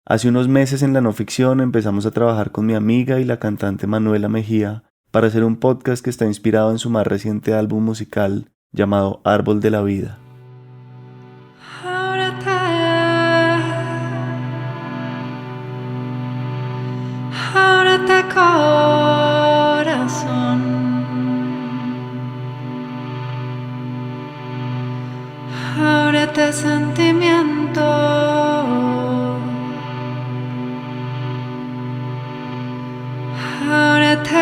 Hace unos meses en la no ficción empezamos a trabajar con mi amiga y la cantante Manuela Mejía para hacer un podcast que está inspirado en su más reciente álbum musical llamado Árbol de la Vida. Ábrete corazón, ábrete sentimiento, ábrete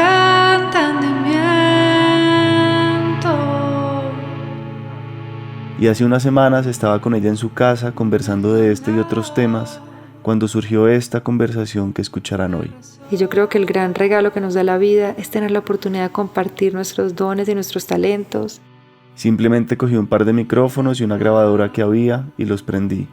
entendimiento. Y hace unas semanas estaba con ella en su casa conversando de este y otros temas cuando surgió esta conversación que escucharán hoy. Y yo creo que el gran regalo que nos da la vida es tener la oportunidad de compartir nuestros dones y nuestros talentos. Simplemente cogí un par de micrófonos y una grabadora que había y los prendí.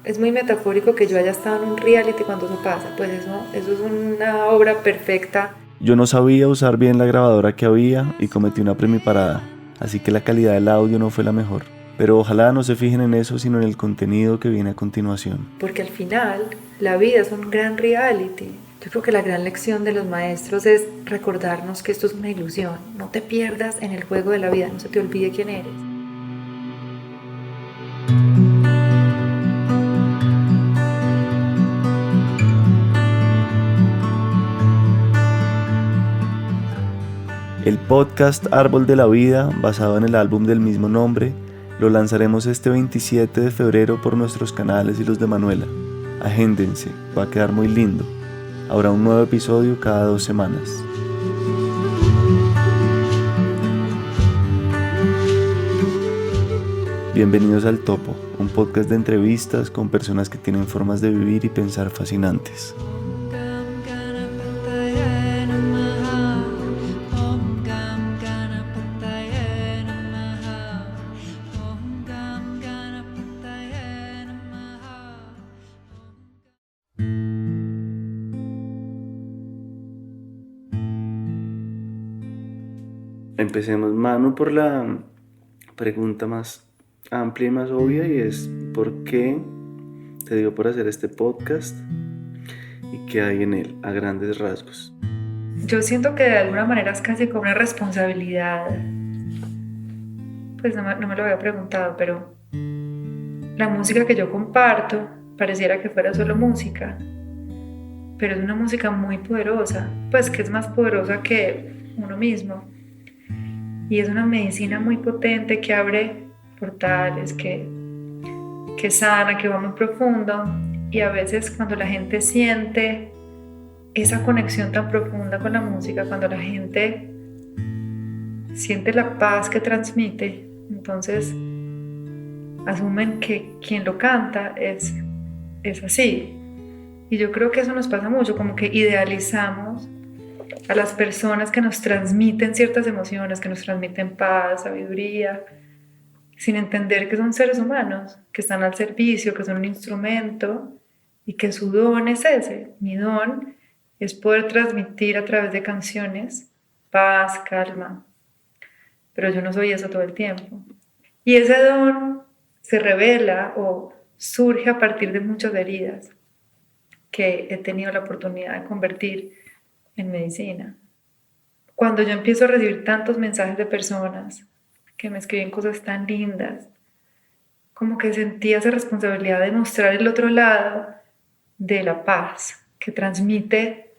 Es muy metafórico que yo haya estado en un reality cuando eso pasa, pues eso es una obra perfecta. Yo no sabía usar bien la grabadora que había y cometí una primiparada, así que la calidad del audio no fue la mejor. Pero ojalá no se fijen en eso, sino en el contenido que viene a continuación. Porque al final, la vida es un gran reality. Yo creo que la gran lección de los maestros es recordarnos que esto es una ilusión. No te pierdas en el juego de la vida, no se te olvide quién eres. El podcast Árbol de la Vida, basado en el álbum del mismo nombre, lo lanzaremos este 27 de febrero por nuestros canales y los de Manuela. Agéndense, va a quedar muy lindo. Habrá un nuevo episodio cada 2 semanas. Bienvenidos al Topo, un podcast de entrevistas con personas que tienen formas de vivir y pensar fascinantes. Empecemos, Manu, por la pregunta más amplia y más obvia, y es ¿por qué te dio por hacer este podcast y qué hay en él a grandes rasgos? Yo siento que de alguna manera es casi como una responsabilidad. Pues no me lo había preguntado, pero la música que yo comparto pareciera que fuera solo música, pero es una música muy poderosa, pues que es más poderosa que uno mismo. Y es una medicina muy potente que abre portales, que sana, que va muy profundo. Y a veces cuando la gente siente esa conexión tan profunda con la música, cuando la gente siente la paz que transmite, entonces asumen que quien lo canta es así. Y yo creo que eso nos pasa mucho, como que idealizamos a las personas que nos transmiten ciertas emociones, que nos transmiten paz, sabiduría, sin entender que son seres humanos, que están al servicio, que son un instrumento y que su don es ese. Mi don es poder transmitir a través de canciones paz, calma, pero yo no soy eso todo el tiempo. Y ese don se revela o surge a partir de muchas heridas que he tenido la oportunidad de convertir en medicina. Cuando yo empiezo a recibir tantos mensajes de personas que me escriben cosas tan lindas, como que sentía esa responsabilidad de mostrar el otro lado de la paz que transmite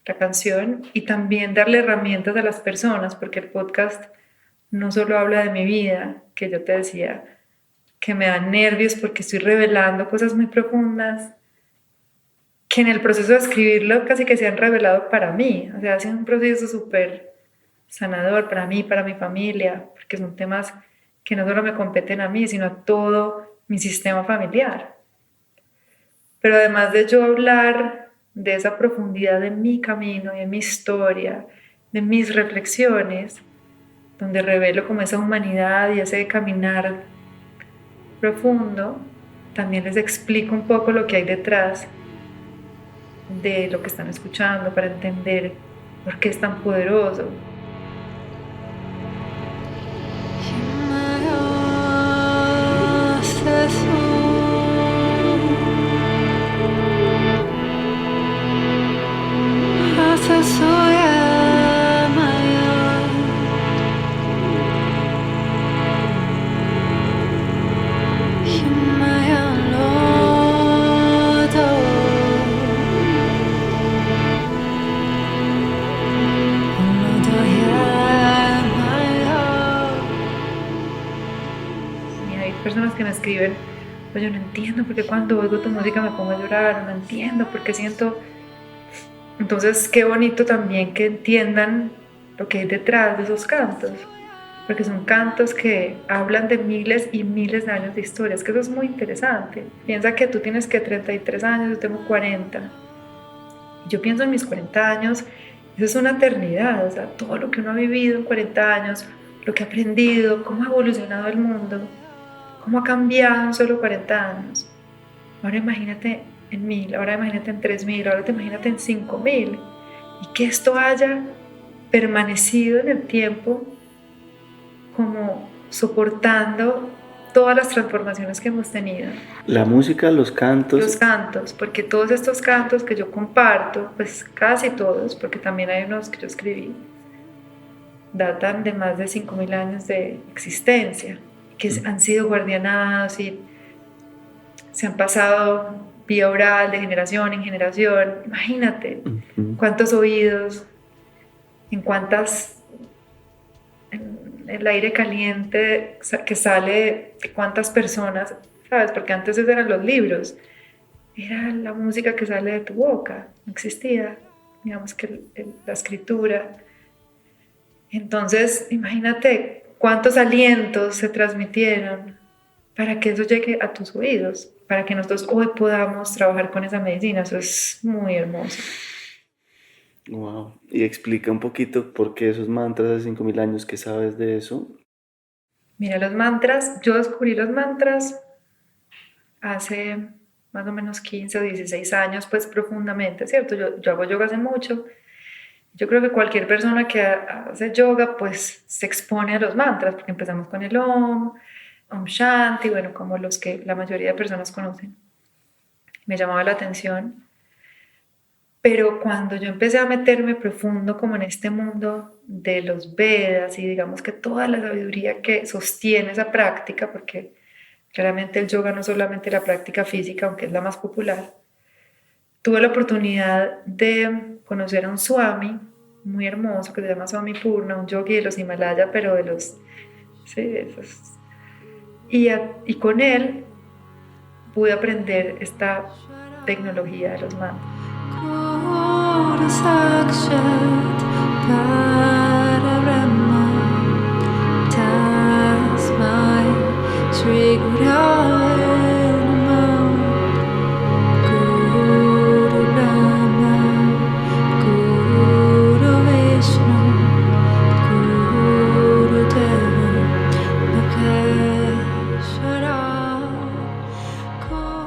la canción y también darle herramientas a las personas, porque el podcast no solo habla de mi vida, que yo te decía que me dan nervios porque estoy revelando cosas muy profundas que en el proceso de escribirlo casi que se han revelado para mí. O sea, ha sido un proceso súper sanador para mí, para mi familia, porque son temas que no solo me competen a mí, sino a todo mi sistema familiar. Pero además de yo hablar de esa profundidad de mi camino, de mi historia, de mis reflexiones, donde revelo como esa humanidad y ese caminar profundo, también les explico un poco lo que hay detrás de lo que están escuchando para entender por qué es tan poderoso. Personas que me escriben, pues yo no entiendo por qué cuando oigo tu música me pongo a llorar, no entiendo por qué siento. Entonces qué bonito también que entiendan lo que hay detrás de esos cantos, porque son cantos que hablan de miles y miles de años de historias, que eso es muy interesante. Piensa que tú tienes que 33 años, yo tengo 40. Yo pienso en mis 40 años, eso es una eternidad, o sea, todo lo que uno ha vivido en 40 años, lo que ha aprendido, cómo ha evolucionado el mundo, cómo ha cambiado en solo 40 años. Ahora imagínate en 1000, ahora imagínate en 3000, ahora te imagínate en 5000. Y que esto haya permanecido en el tiempo como soportando todas las transformaciones que hemos tenido. La música, los cantos. Los cantos, porque todos estos cantos que yo comparto, pues casi todos, porque también hay unos que yo escribí, datan de más de 5000 años de existencia, que han sido guardianados y se han pasado vía oral de generación en generación. Imagínate cuántos oídos, en el aire caliente que sale de cuántas personas, ¿sabes? Porque antes esos eran los libros, era la música que sale de tu boca, no existía, digamos que la escritura. Entonces, imagínate cuántos alientos se transmitieron para que eso llegue a tus oídos, para que nosotros hoy podamos trabajar con esa medicina. Eso es muy hermoso. Wow. Y explica un poquito por qué esos mantras hace 5000 años, ¿qué sabes de eso? Mira, los mantras, yo descubrí los mantras hace más o menos 15 o 16 años, pues profundamente, ¿cierto? Yo hago yoga hace mucho. Yo creo que cualquier persona que hace yoga pues se expone a los mantras, porque empezamos con el Om Shanti, bueno, como los que la mayoría de personas conocen. Me llamaba la atención. Pero cuando yo empecé a meterme profundo como en este mundo de los Vedas y digamos que toda la sabiduría que sostiene esa práctica, porque claramente el yoga no es solamente la práctica física, aunque es la más popular, tuve la oportunidad de conocer a un swami muy hermoso que se llama Swami Purna, un yogi de los Himalaya, pero de los... Sí, de esos. Y con él pude aprender esta tecnología de los mantras.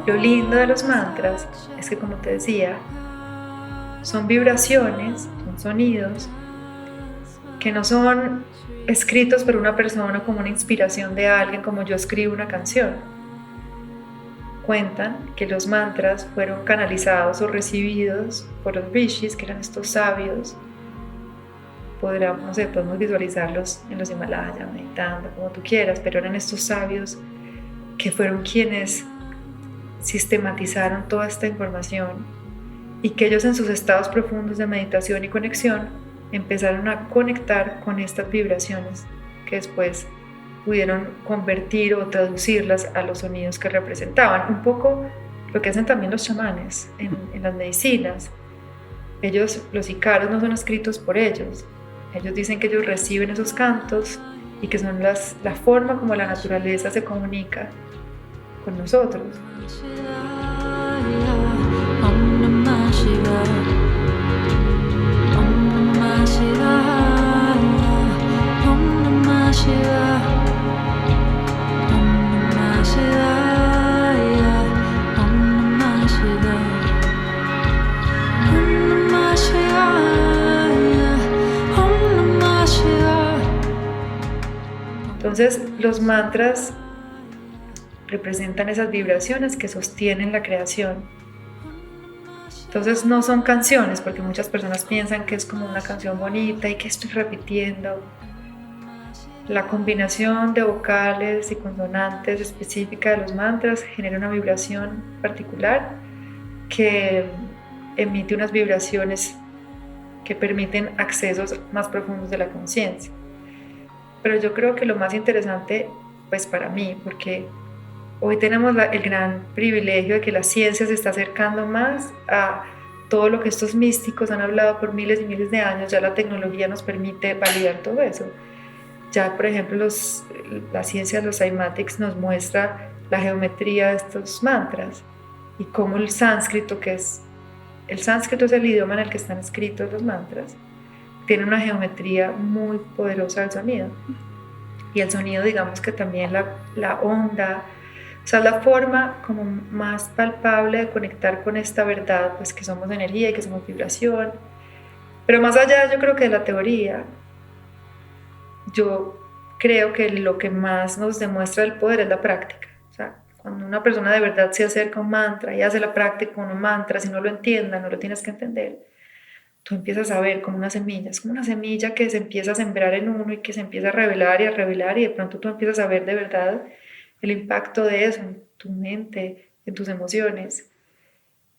Lo lindo de los mantras es que, como te decía, son vibraciones, son sonidos que no son escritos por una persona como una inspiración de alguien, como yo escribo una canción. Cuentan que los mantras fueron canalizados o recibidos por los rishis, que eran estos sabios. Podemos visualizarlos en los Himalayas, meditando, como tú quieras, pero eran estos sabios que fueron quienes sistematizaron toda esta información y que ellos en sus estados profundos de meditación y conexión empezaron a conectar con estas vibraciones que después pudieron convertir o traducirlas a los sonidos que representaban. Un poco lo que hacen también los chamanes en las medicinas. Los icaros no son escritos por ellos. Ellos dicen que ellos reciben esos cantos y que son la forma como la naturaleza se comunica con nosotros. Entonces, los mantras representan esas vibraciones que sostienen la creación. Entonces no son canciones, porque muchas personas piensan que es como una canción bonita y que estoy repitiendo. La combinación de vocales y consonantes específica de los mantras genera una vibración particular que emite unas vibraciones que permiten accesos más profundos de la conciencia. Pero yo creo que lo más interesante, pues para mí, porque hoy tenemos el gran privilegio de que la ciencia se está acercando más a todo lo que estos místicos han hablado por miles y miles de años. Ya la tecnología nos permite validar todo eso. Ya, por ejemplo, la ciencia de los cymatics nos muestra la geometría de estos mantras y cómo el sánscrito es el idioma en el que están escritos los mantras, tiene una geometría muy poderosa del sonido. Y el sonido, digamos que también la onda, o sea, la forma como más palpable de conectar con esta verdad, pues que somos energía y que somos vibración. Pero más allá, yo creo que de la teoría, yo creo que lo que más nos demuestra el poder es la práctica. O sea, cuando una persona de verdad se acerca a un mantra y hace la práctica con un mantra, si no lo entienda, no lo tienes que entender, tú empiezas a ver como una semilla, es como una semilla que se empieza a sembrar en uno y que se empieza a revelar y de pronto tú empiezas a ver de verdad el impacto de eso en tu mente, en tus emociones.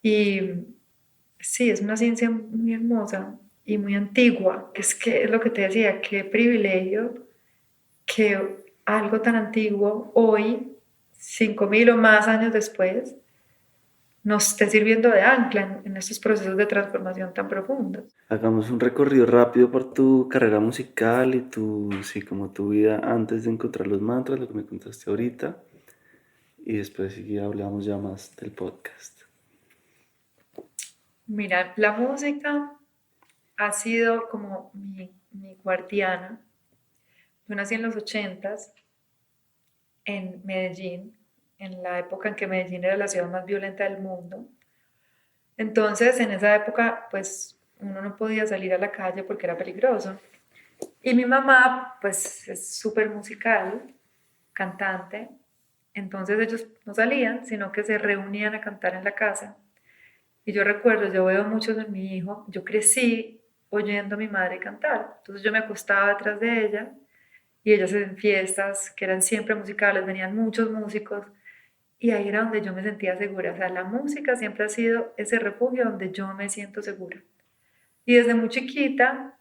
Y sí, es una ciencia muy hermosa y muy antigua, que es lo que te decía, qué privilegio que algo tan antiguo hoy, 5.000 o más años después, nos esté sirviendo de ancla en estos procesos de transformación tan profundos. Hagamos un recorrido rápido por tu carrera musical y como tu vida antes de encontrar los mantras, lo que me contaste ahorita. Y después sí hablamos ya más del podcast. Mira, la música ha sido como mi guardiana. Yo nací en los 80s en Medellín, en la época en que Medellín era la ciudad más violenta del mundo. Entonces, en esa época, pues uno no podía salir a la calle porque era peligroso. Y mi mamá, pues es súper musical, cantante. Entonces ellos no salían, sino que se reunían a cantar en la casa. Y yo recuerdo, yo veo mucho en mi hijo, yo crecí oyendo a mi madre cantar. Entonces yo me acostaba detrás de ella y ellas en fiestas que eran siempre musicales, venían muchos músicos y ahí era donde yo me sentía segura. O sea, la música siempre ha sido ese refugio donde yo me siento segura. Y desde muy chiquita,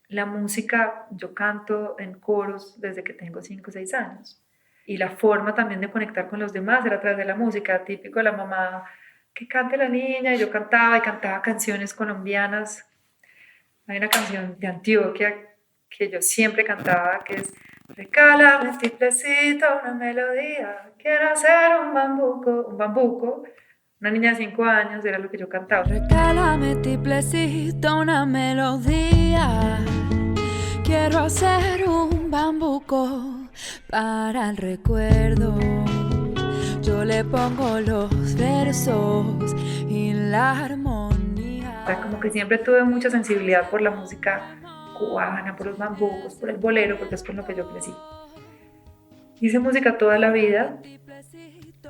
la música, yo canto en coros desde que tengo 5 o 6 años. Y la forma también de conectar con los demás era a través de la música, típico de la mamá que cante la niña, y yo cantaba y cantaba canciones colombianas. Hay una canción de Antioquia que yo siempre cantaba que es Regálame un tiplecito, una melodía, quiero hacer un bambuco. Una niña de 5 años era lo que yo cantaba. Regálame tiplecito, una melodía. Quiero hacer un bambuco para el recuerdo. Yo le pongo los versos y la armonía. O sea, como que siempre tuve mucha sensibilidad por la música cubana, por los bambucos, por el bolero, porque es con lo que yo crecí. Hice música toda la vida.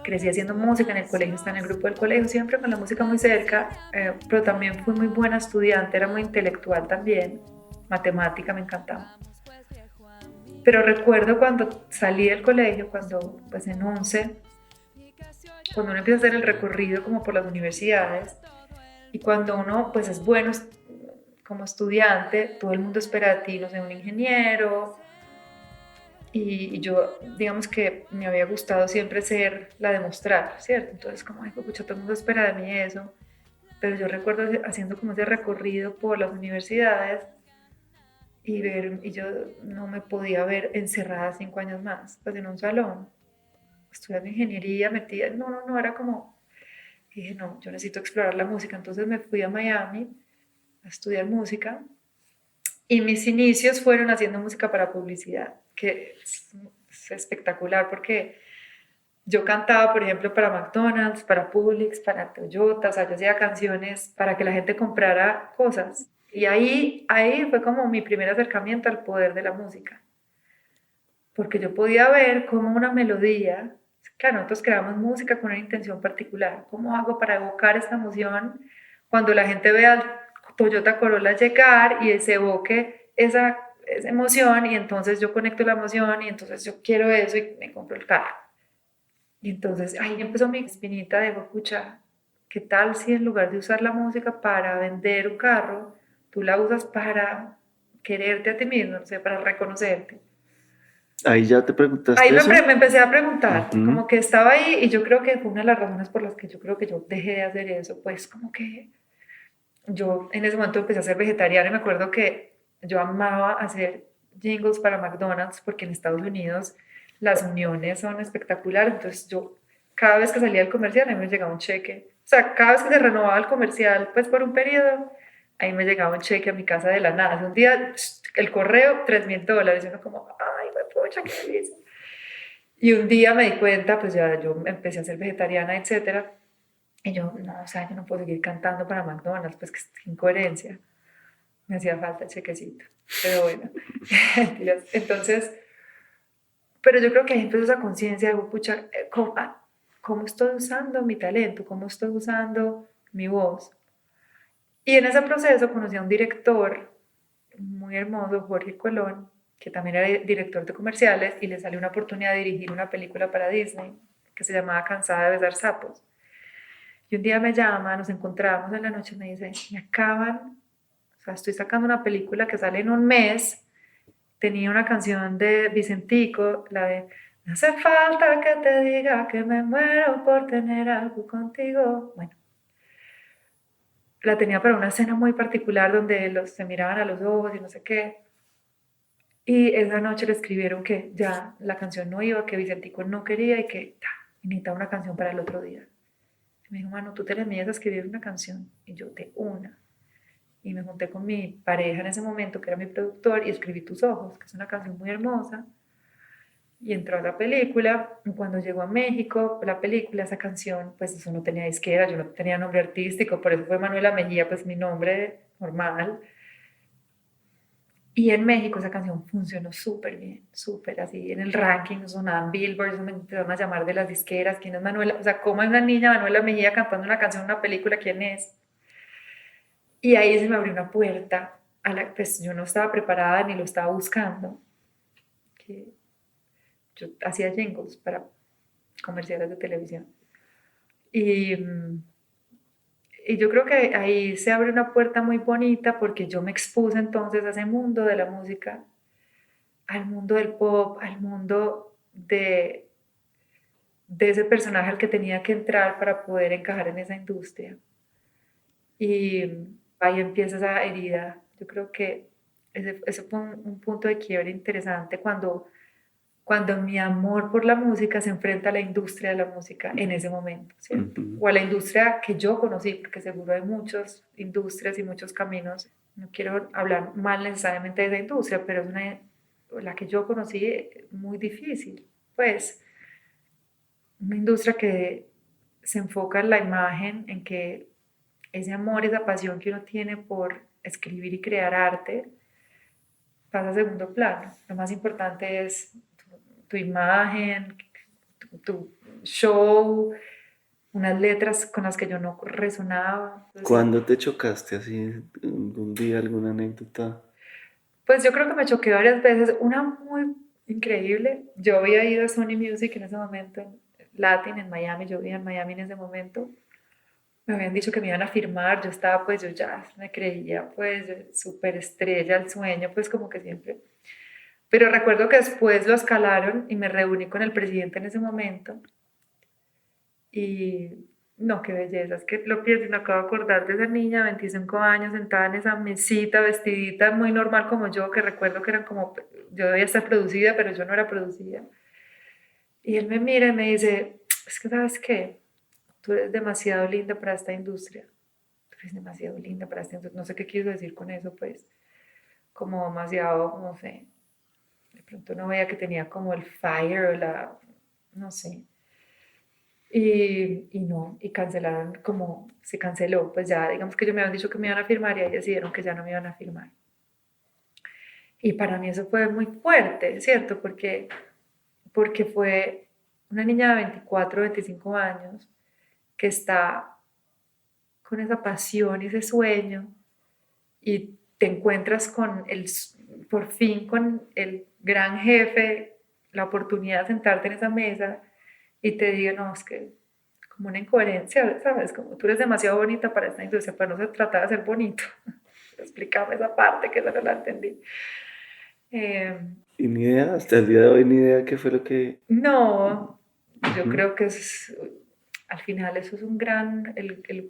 Crecí haciendo música en el colegio, estaba en el grupo del colegio, siempre con la música muy cerca, pero también fui muy buena estudiante, era muy intelectual también, matemática me encantaba. Pero recuerdo cuando salí del colegio, cuando pues en 11, cuando uno empieza a hacer el recorrido como por las universidades y cuando uno pues es bueno como estudiante, todo el mundo espera de ti, no sé, un ingeniero. Y yo, digamos que me había gustado siempre ser la de mostrar, ¿cierto? Entonces, como, ay, pucha, todo el mundo espera de mí eso. Pero yo recuerdo haciendo como ese recorrido por las universidades y yo no me podía ver encerrada 5 años más, pues en un salón, estudiando ingeniería, metida. No, era como, dije, no, yo necesito explorar la música. Entonces me fui a Miami a estudiar música. Y mis inicios fueron haciendo música para publicidad, que es espectacular porque yo cantaba, por ejemplo, para McDonald's, para Publix, para Toyota, o sea, yo hacía canciones para que la gente comprara cosas. Y ahí fue como mi primer acercamiento al poder de la música, porque yo podía ver cómo una melodía, claro, nosotros creamos música con una intención particular, ¿cómo hago para evocar esta emoción cuando la gente ve al Toyota Corolla llegar y se evoque esa emoción, y entonces yo conecto la emoción y entonces yo quiero eso y me compro el carro. Y entonces ahí empezó mi espinita de, escucha, ¿qué tal si en lugar de usar la música para vender un carro, tú la usas para quererte a ti mismo, no sé, para reconocerte? Ahí ya te Ahí preguntaste eso. me empecé a preguntar, Ujú. como que estaba ahí, y yo creo que fue una de las razones por las que yo creo que yo dejé de hacer eso, pues como que yo en ese momento empecé a ser vegetariana y me acuerdo que yo amaba hacer jingles para McDonald's porque en Estados Unidos las uniones son espectaculares, entonces yo cada vez que salía del comercial a mí me llegaba un cheque, o sea, cada vez que se renovaba el comercial, pues por un periodo, ahí me llegaba un cheque a mi casa de la nada. Un día el correo, $3,000, y uno como, ay, me pucha, qué feliz. Y un día me di cuenta, pues ya yo empecé a ser vegetariana, etcétera, y yo, no, o sea, yo no puedo seguir cantando para McDonald's, pues que es incoherencia. Me hacía falta el chequecito. Pero bueno, mentiras. Entonces, pero yo creo que ahí empezó esa conciencia de, pucha, ¿cómo estoy usando mi talento? ¿Cómo estoy usando mi voz? Y en ese proceso conocí a un director muy hermoso, Jorge Colón, que también era director de comerciales, y le salió una oportunidad de dirigir una película para Disney que se llamaba Cansada de besar sapos. Y un día me llama, nos encontramos en la noche y me dice, me acaban, o sea, estoy sacando una película que sale en un mes, tenía una canción de Vicentico, la de, no hace falta que te diga que me muero por tener algo contigo. Bueno, la tenía para una escena muy particular donde se miraban a los ojos y no sé qué. Y esa noche le escribieron que ya la canción no iba, que Vicentico no quería y que necesitaba una canción para el otro día. Y me dijo, mano, tú te le mides a escribir una canción. Y yo, de una. Y me junté con mi pareja en ese momento, que era mi productor, y escribí Tus Ojos, que es una canción muy hermosa. Y entró a la película. Y cuando llegó a México, la película, esa canción, pues eso no tenía disquera, yo no tenía nombre artístico, por eso fue Manuela Mejía, pues mi nombre normal. Y en México esa canción funcionó súper bien, súper así, en el ranking, sonaban Billboard, me empezaron a llamar de las disqueras, ¿quién es Manuela? O sea, ¿cómo es una niña Manuela Mejía cantando una canción en una película? ¿Quién es? Y ahí se me abrió una puerta, pues yo no estaba preparada ni lo estaba buscando, que yo hacía jingles para comerciales de televisión. Y, y yo creo que ahí se abre una puerta muy bonita porque yo me expuse entonces a ese mundo de la música, al mundo del pop, al mundo de ese personaje al que tenía que entrar para poder encajar en esa industria. Y ahí empieza esa herida. Yo creo que ese fue un punto de quiebre interesante cuando mi amor por la música se enfrenta a la industria de la música en ese momento, ¿cierto? O a la industria que yo conocí, porque seguro hay muchas industrias y muchos caminos. No quiero hablar mal necesariamente de esa industria, pero es la que yo conocí muy difícil. Pues una industria que se enfoca en la imagen, en que ese amor, esa pasión que uno tiene por escribir y crear arte pasa a segundo plano. Lo más importante es tu imagen, tu show, unas letras con las que yo no resonaba. Entonces, ¿Cuándo te chocaste así? ¿Algún día, alguna anécdota? pues yo creo que me choqué varias veces. Una muy increíble. Yo había ido a Sony Music en ese momento, en Latin, en Miami. Yo vivía en Miami en ese momento. Me habían dicho que me iban a firmar. Yo estaba, pues yo ya me creía, pues, súper estrella, el sueño, pues como que siempre. Pero recuerdo que después lo escalaron y me reuní con el presidente en ese momento. Y no, qué belleza, es que lo pienso y me acabo de acordar de esa niña de 25 años sentada en esa mesita, vestidita, muy normal como yo, que recuerdo que eran como, yo debía estar producida, pero yo no era producida. Y él me mira y me dice, es que sabes qué, tú eres demasiado linda para esta industria, tú eres demasiado linda para esta industria, no sé qué quiero decir con eso, pues, como demasiado, no sé, de pronto no veía que tenía como el fire o no sé. Y no, y cancelaron, como se canceló, pues ya digamos que yo me habían dicho que me iban a firmar y ahí decidieron que ya no me iban a firmar. Y para mí eso fue muy fuerte, ¿cierto? Porque fue una niña de 24, 25 años que está con esa pasión y ese sueño y te encuentras por fin con el gran jefe, la oportunidad de sentarte en esa mesa y te diga, no, es que como una incoherencia, ¿sabes? Como tú eres demasiado bonita para esta industria, pero no se trata de ser bonito. Explícame esa parte que esa no la entendí. Y ni idea, hasta el día de hoy, ni idea qué fue lo que... No, yo Ujú. creo que al final eso es un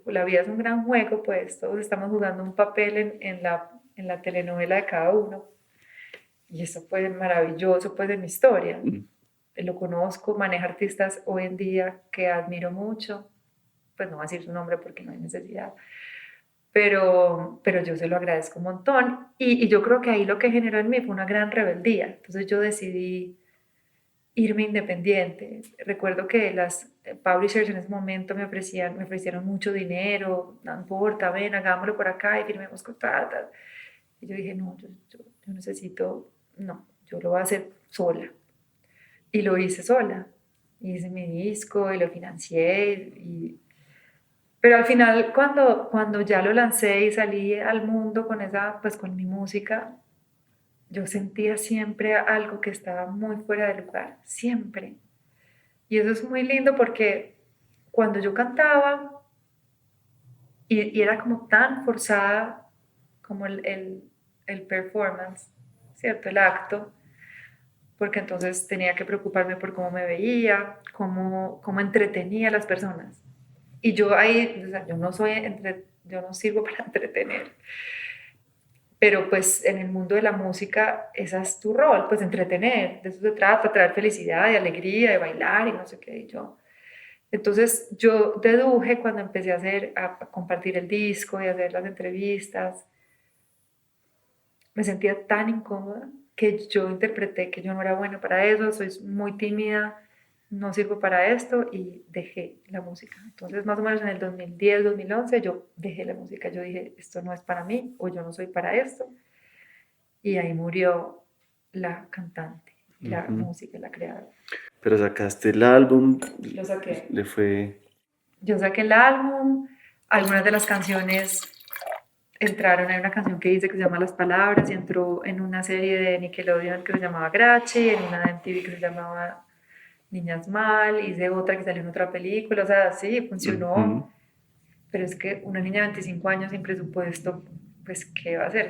la vida es un gran juego, pues todos estamos jugando un papel en la telenovela de cada uno. Y eso fue maravilloso, pues, de mi historia. Lo conozco, maneja artistas hoy en día que admiro mucho, pues no voy a decir su nombre porque no hay necesidad, pero yo se lo agradezco un montón y yo creo que ahí lo que generó en mí fue una gran rebeldía. Entonces yo decidí irme independiente. Recuerdo que las publishers en ese momento me ofrecieron mucho dinero, no importa, ven, hagámoslo por acá y firmemos contratos. Y yo dije, no, yo necesito, no, yo lo voy a hacer sola. Y lo hice sola. Hice mi disco y lo financié. Pero al final, cuando ya lo lancé y salí al mundo pues con mi música, yo sentía siempre algo que estaba muy fuera de lugar, siempre. Y eso es muy lindo porque cuando yo cantaba y era como tan forzada como el performance, ¿cierto? El acto, porque entonces tenía que preocuparme por cómo me veía, cómo entretenía a las personas. Y yo ahí, o sea, yo no sirvo para entretener, pero pues en el mundo de la música ese es tu rol, pues entretener, de eso se trata, traer felicidad y alegría, de bailar y no sé qué, y yo. Entonces yo deduje cuando empecé a compartir el disco y a hacer las entrevistas, me sentía tan incómoda que yo interpreté que yo no era buena para eso, soy muy tímida, no sirvo para esto y dejé la música. Entonces más o menos en el 2010, 2011 yo dejé la música, yo dije esto no es para mí o yo no soy para esto y ahí murió la cantante, la música, la creadora. Pero sacaste el álbum, Lo saqué. le fue... Yo saqué el álbum, algunas de las canciones entraron, hay una canción que dice que se llama Las Palabras y entró en una serie de Nickelodeon que se llamaba Grachi, en una de MTV que se llamaba Niñas Mal, hice otra que salió en otra película, o sea, sí, funcionó, pero es que una niña de 25 años sin presupuesto, pues, ¿qué va a hacer?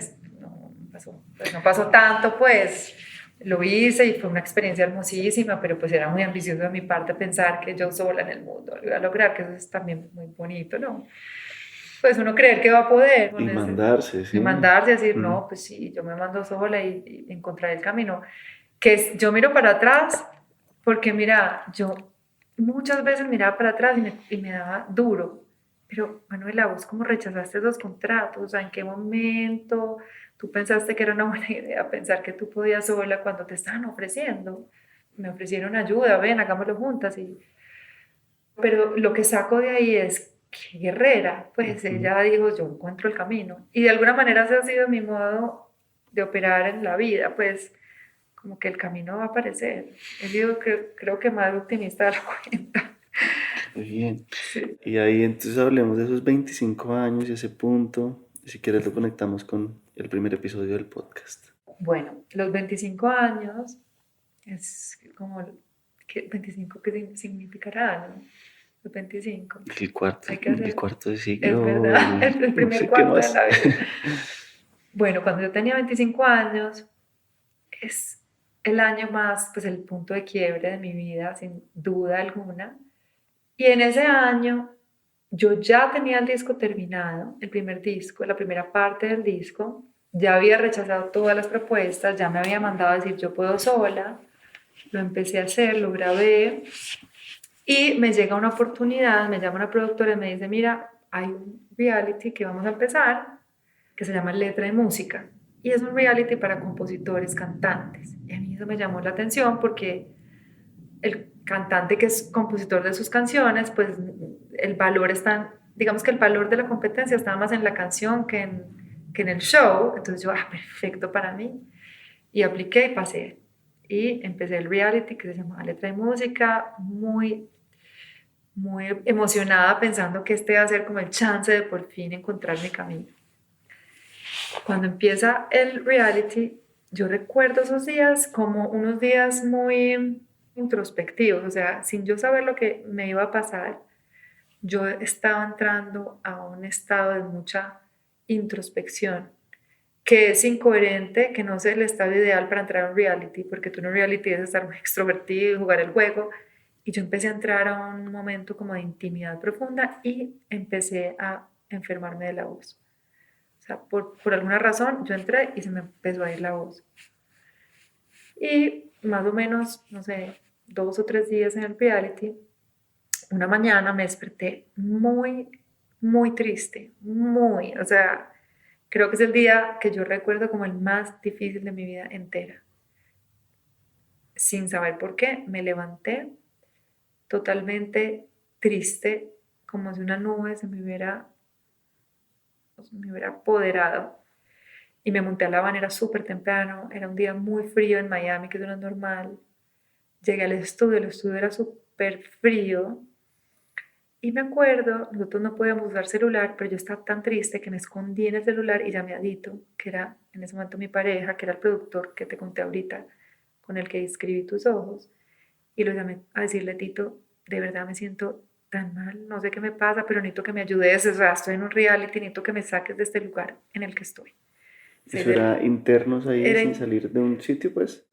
No pasó tanto, pues, lo hice y fue una experiencia hermosísima, pero pues era muy ambicioso de mi parte pensar que yo sola en el mundo lo iba a lograr, que eso es también muy bonito, ¿no? Pues uno creer que va a poder. Y mandarse, sí. Y mandarse, decir, no, pues sí, yo me mando sola y encontrar el camino. Yo miro para atrás, porque mira, yo muchas veces miraba para atrás y me daba duro. Pero, Manuela, ¿vos cómo rechazaste esos contratos? O sea, ¿en qué momento tú pensaste que era una buena idea pensar que tú podías sola cuando te estaban ofreciendo? Me ofrecieron ayuda, ven, hagámoslo juntas. Pero lo que saco de ahí es qué guerrera, pues ella dijo, yo encuentro el camino. Y de alguna manera ese ha sido mi modo de operar en la vida, pues como que el camino va a aparecer. He sido, creo que más optimista de la cuenta. Muy bien. Sí. Y ahí entonces hablemos de esos 25 años y ese punto. Si quieres lo conectamos con el primer episodio del podcast. Bueno, los 25 años es como, ¿25 qué significará? ¿No? Los 25. El cuarto de siglo. Es verdad, el primer no sé cuarto qué de más. la vida. Bueno, cuando yo tenía 25 años, es el año más, pues el punto de quiebre de mi vida, sin duda alguna. Y en ese año yo ya tenía el disco terminado, el primer disco, la primera parte del disco. Ya había rechazado todas las propuestas, ya me había mandado a decir yo puedo sola. Lo empecé a hacer, lo grabé y me llega una oportunidad, me llama una productora y me dice, mira, hay un reality que vamos a empezar que se llama Letra y Música. Y es un reality para compositores, cantantes. Y a mí eso me llamó la atención porque el cantante que es compositor de sus canciones, pues el valor está, digamos que el valor de la competencia estaba más en la canción que en el show. Entonces yo, perfecto para mí. Y apliqué y pasé. Y empecé el reality que se llamaba Letra y Música, muy muy emocionada pensando que este va a ser como el chance de por fin encontrar mi camino. Cuando empieza el reality, yo recuerdo esos días como unos días muy introspectivos, o sea, sin yo saber lo que me iba a pasar, yo estaba entrando a un estado de mucha introspección, que es incoherente, que no es el estado ideal para entrar a un reality, porque tú en un reality debes estar muy extrovertido y jugar el juego, y yo empecé a entrar a un momento como de intimidad profunda y empecé a enfermarme de la voz. O sea, por alguna razón yo entré y se me empezó a ir la voz. Y más o menos, no sé, 2 o 3 días en el reality, una mañana me desperté muy, muy triste, muy, o sea, creo que es el día que yo recuerdo como el más difícil de mi vida entera. Sin saber por qué, me levanté totalmente triste, como si una nube me hubiera apoderado. Y me monté a la van, era súper temprano, era un día muy frío en Miami, que eso no es normal. Llegué al estudio, el estudio era súper frío. Y me acuerdo, nosotros no podíamos usar celular, pero yo estaba tan triste que me escondí en el celular y llamé a Dito, que era en ese momento mi pareja, que era el productor que te conté ahorita, con el que escribí Tus Ojos. Y lo llamé a decirle, Tito, de verdad me siento tan mal, no sé qué me pasa, pero necesito que me ayudes, o sea, estoy en un reality, necesito que me saques de este lugar en el que estoy. ¿Eso era internos ahí Era, sin salir de un sitio, pues?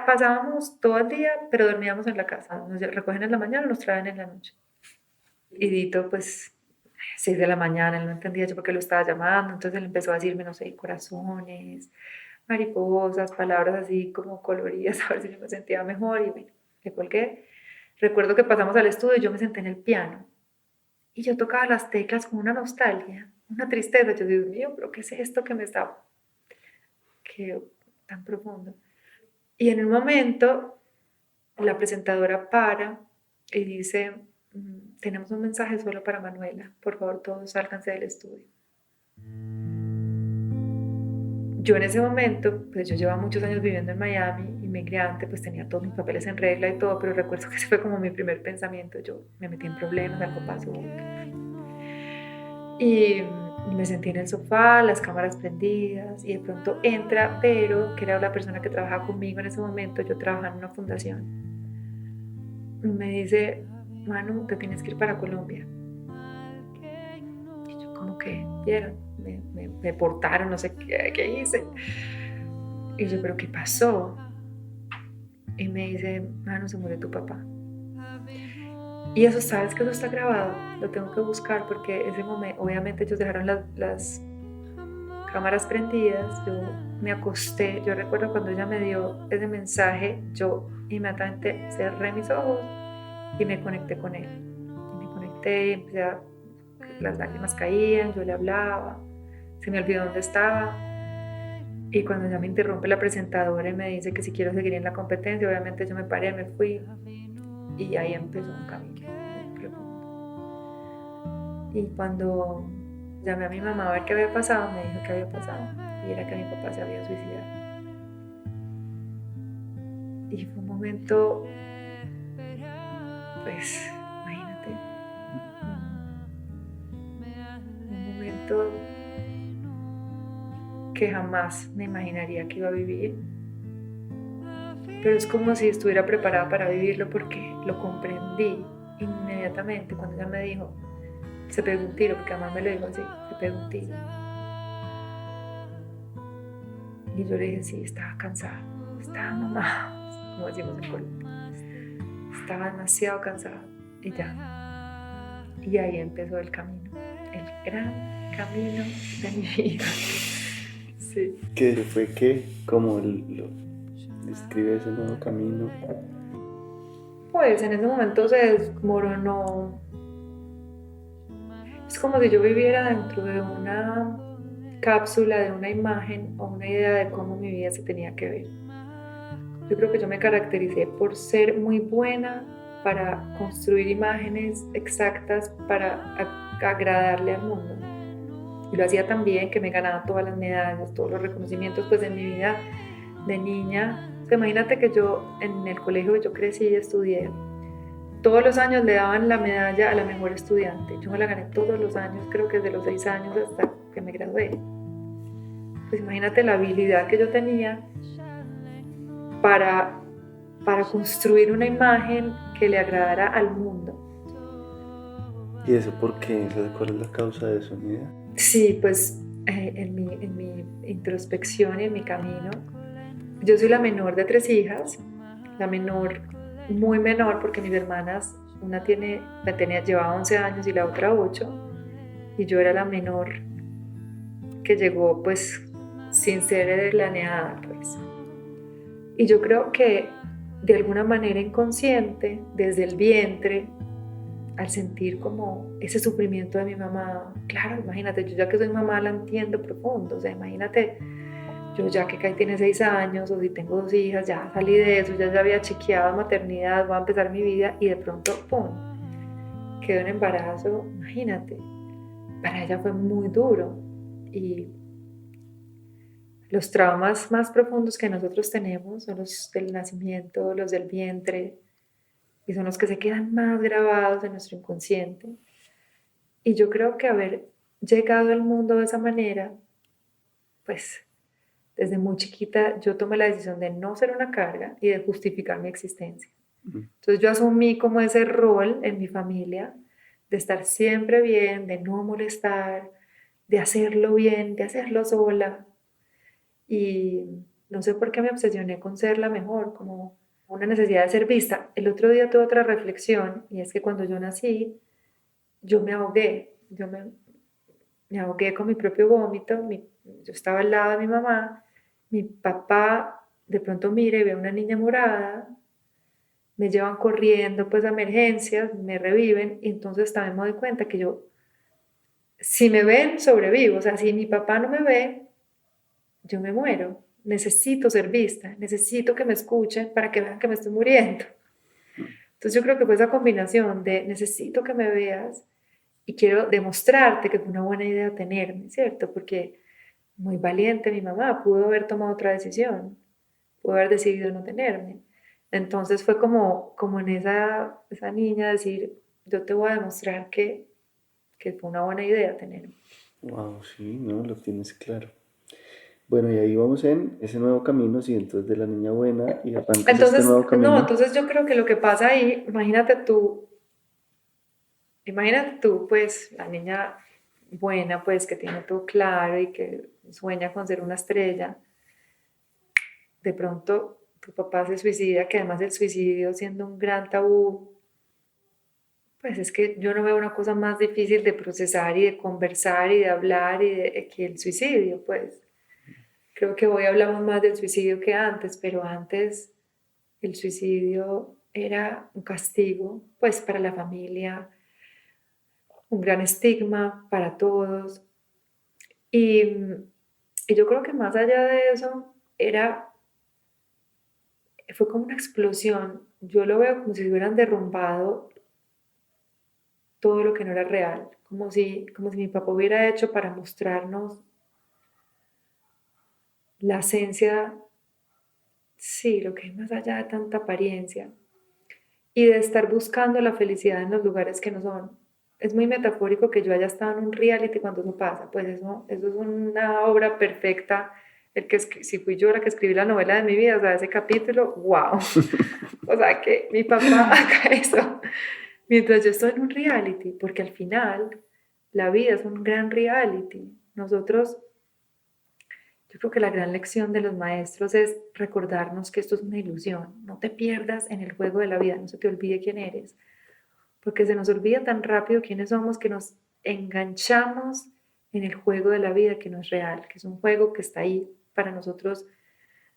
pasábamos todo el día, pero dormíamos en la casa, nos recogen en la mañana, nos traen en la noche. Y Dito, pues, 6 de la mañana, él no entendía yo por qué lo estaba llamando, entonces él empezó a decirme, no sé, corazones, mariposas, palabras así como coloridas, a ver si yo me sentía mejor, y bueno, le colgué. Recuerdo que pasamos al estudio y yo me senté en el piano, y yo tocaba las teclas con una nostalgia, una tristeza, yo, Dios mío, pero ¿qué es esto que me está, que tan profundo? Y en un momento, la presentadora para y dice, tenemos un mensaje solo para Manuela, por favor todos sálganse del estudio. Yo en ese momento, pues yo llevaba muchos años viviendo en Miami, inmigrante, pues tenía todos mis papeles en regla y todo, pero recuerdo que ese fue como mi primer pensamiento, yo me metí en problemas, algo pasó. Y me senté en el sofá, las cámaras prendidas, y de pronto entra Vero, que era la persona que trabajaba conmigo en ese momento, yo trabajaba en una fundación, y me dice, Manu, te tienes que ir para Colombia. Y yo como que, vieron, me portaron, no sé qué hice. Y yo, pero ¿qué pasó? Y me dice, Manu, se murió tu papá. Y eso, sabes que eso está grabado, lo tengo que buscar porque ese momento, obviamente ellos dejaron las cámaras prendidas, yo me acosté, yo recuerdo cuando ella me dio ese mensaje, yo inmediatamente cerré mis ojos y me conecté con él. Y me conecté y empecé a, las lágrimas caían, yo le hablaba, se me olvidó dónde estaba. Y cuando ya me interrumpe la presentadora y me dice que si quiero seguir en la competencia, obviamente yo me paré, me fui. Y ahí empezó un camino muy profundo. Y cuando llamé a mi mamá a ver qué había pasado, me dijo que había pasado. Y era que mi papá se había suicidado. Y fue un momento, pues, imagínate, un momento que jamás me imaginaría que iba a vivir. Pero es como si estuviera preparada para vivirlo porque lo comprendí inmediatamente cuando ella me dijo, se pegó un tiro, porque además me lo dijo así, se pegó un tiro. Y yo le dije, sí, estaba cansada, estaba mamá, como decimos en Colombia, estaba demasiado cansada y ya. Y ahí empezó el camino, el gran camino de mi vida. Sí. ¿Qué fue qué? ¿Cómo lo describe ese nuevo camino? Pues en ese momento se desmoronó. Es como si yo viviera dentro de una cápsula, de una imagen o una idea de cómo mi vida se tenía que ver. Yo creo que yo me caractericé por ser muy buena para construir imágenes exactas para agradarle al mundo. Y lo hacía tan bien que me ganaba todas las medallas, todos los reconocimientos, pues en mi vida de niña. O sea, imagínate que yo en el colegio que yo crecí y estudié, todos los años le daban la medalla a la mejor estudiante. Yo me la gané todos los años, creo que desde los 6 años hasta que me gradué. Pues imagínate la habilidad que yo tenía para construir una imagen que le agradara al mundo. ¿Y eso por qué? ¿Cuál es la causa de eso, ni idea? Sí, pues en mi introspección y en mi camino, yo soy la menor de 3 hijas, la menor, muy menor, porque mis hermanas, una llevaba 11 años y la otra 8, y yo era la menor que llegó pues sin ser planeada, pues. Y yo creo que de alguna manera inconsciente, desde el vientre, al sentir como ese sufrimiento de mi mamá, claro, imagínate, yo ya que soy mamá la entiendo profundo, o sea, imagínate, yo ya que Kai tiene 6 años, o si tengo 2 hijas, ya salí de eso, ya había chequeado maternidad, voy a empezar mi vida, y de pronto, ¡pum!, quedó en embarazo, imagínate, para ella fue muy duro, y los traumas más profundos que nosotros tenemos son los del nacimiento, los del vientre, y son los que se quedan más grabados en nuestro inconsciente. Y yo creo que haber llegado al mundo de esa manera, pues desde muy chiquita yo tomé la decisión de no ser una carga y de justificar mi existencia. Entonces yo asumí como ese rol en mi familia de estar siempre bien, de no molestar, de hacerlo bien, de hacerlo sola. Y no sé por qué me obsesioné con ser la mejor, como una necesidad de ser vista. El otro día tuve otra reflexión, y es que cuando yo nací, yo me ahogué, me ahogué con mi propio vómito, yo estaba al lado de mi mamá, mi papá de pronto mira y ve a una niña morada, me llevan corriendo pues a emergencias, me reviven, y entonces también me doy cuenta que yo, si me ven, sobrevivo, o sea, si mi papá no me ve, yo me muero. Necesito ser vista, necesito que me escuchen para que vean que me estoy muriendo. Entonces yo creo que fue esa combinación de necesito que me veas y quiero demostrarte que fue una buena idea tenerme, ¿cierto? Porque muy valiente mi mamá, pudo haber tomado otra decisión, pudo haber decidido no tenerme. Entonces fue como en esa niña decir, yo te voy a demostrar que fue una buena idea tenerme. Wow, sí, no, lo tienes claro. Bueno, y ahí vamos en ese nuevo camino, sí, entonces de la niña buena y arrancas Entonces, este nuevo camino. no, entonces yo creo que lo que pasa ahí, imagínate tú, pues, la niña buena, pues, que tiene todo claro y que sueña con ser una estrella. De pronto, tu papá se suicida, que además el suicidio siendo un gran tabú, pues es que yo no veo una cosa más difícil de procesar y de conversar y de hablar que el suicidio, pues. Creo que hoy hablamos más del suicidio que antes, pero antes el suicidio era un castigo, pues, para la familia, un gran estigma para todos. Y yo creo que más allá de eso, fue como una explosión. Yo lo veo como si se hubieran derrumbado todo lo que no era real, como si mi papá hubiera hecho para mostrarnos la esencia, sí, lo que es más allá de tanta apariencia, y de estar buscando la felicidad en los lugares que no son. Es muy metafórico que yo haya estado en un reality cuando eso pasa, pues eso es una obra perfecta. Si fui yo la que escribí la novela de mi vida, o sea, ese capítulo, wow. O sea, que mi papá haga eso mientras yo estoy en un reality, porque al final la vida es un gran reality. Nosotros, yo creo que la gran lección de los maestros es recordarnos que esto es una ilusión. No te pierdas en el juego de la vida, no se te olvide quién eres, porque se nos olvida tan rápido quiénes somos que nos enganchamos en el juego de la vida que no es real, que es un juego que está ahí para nosotros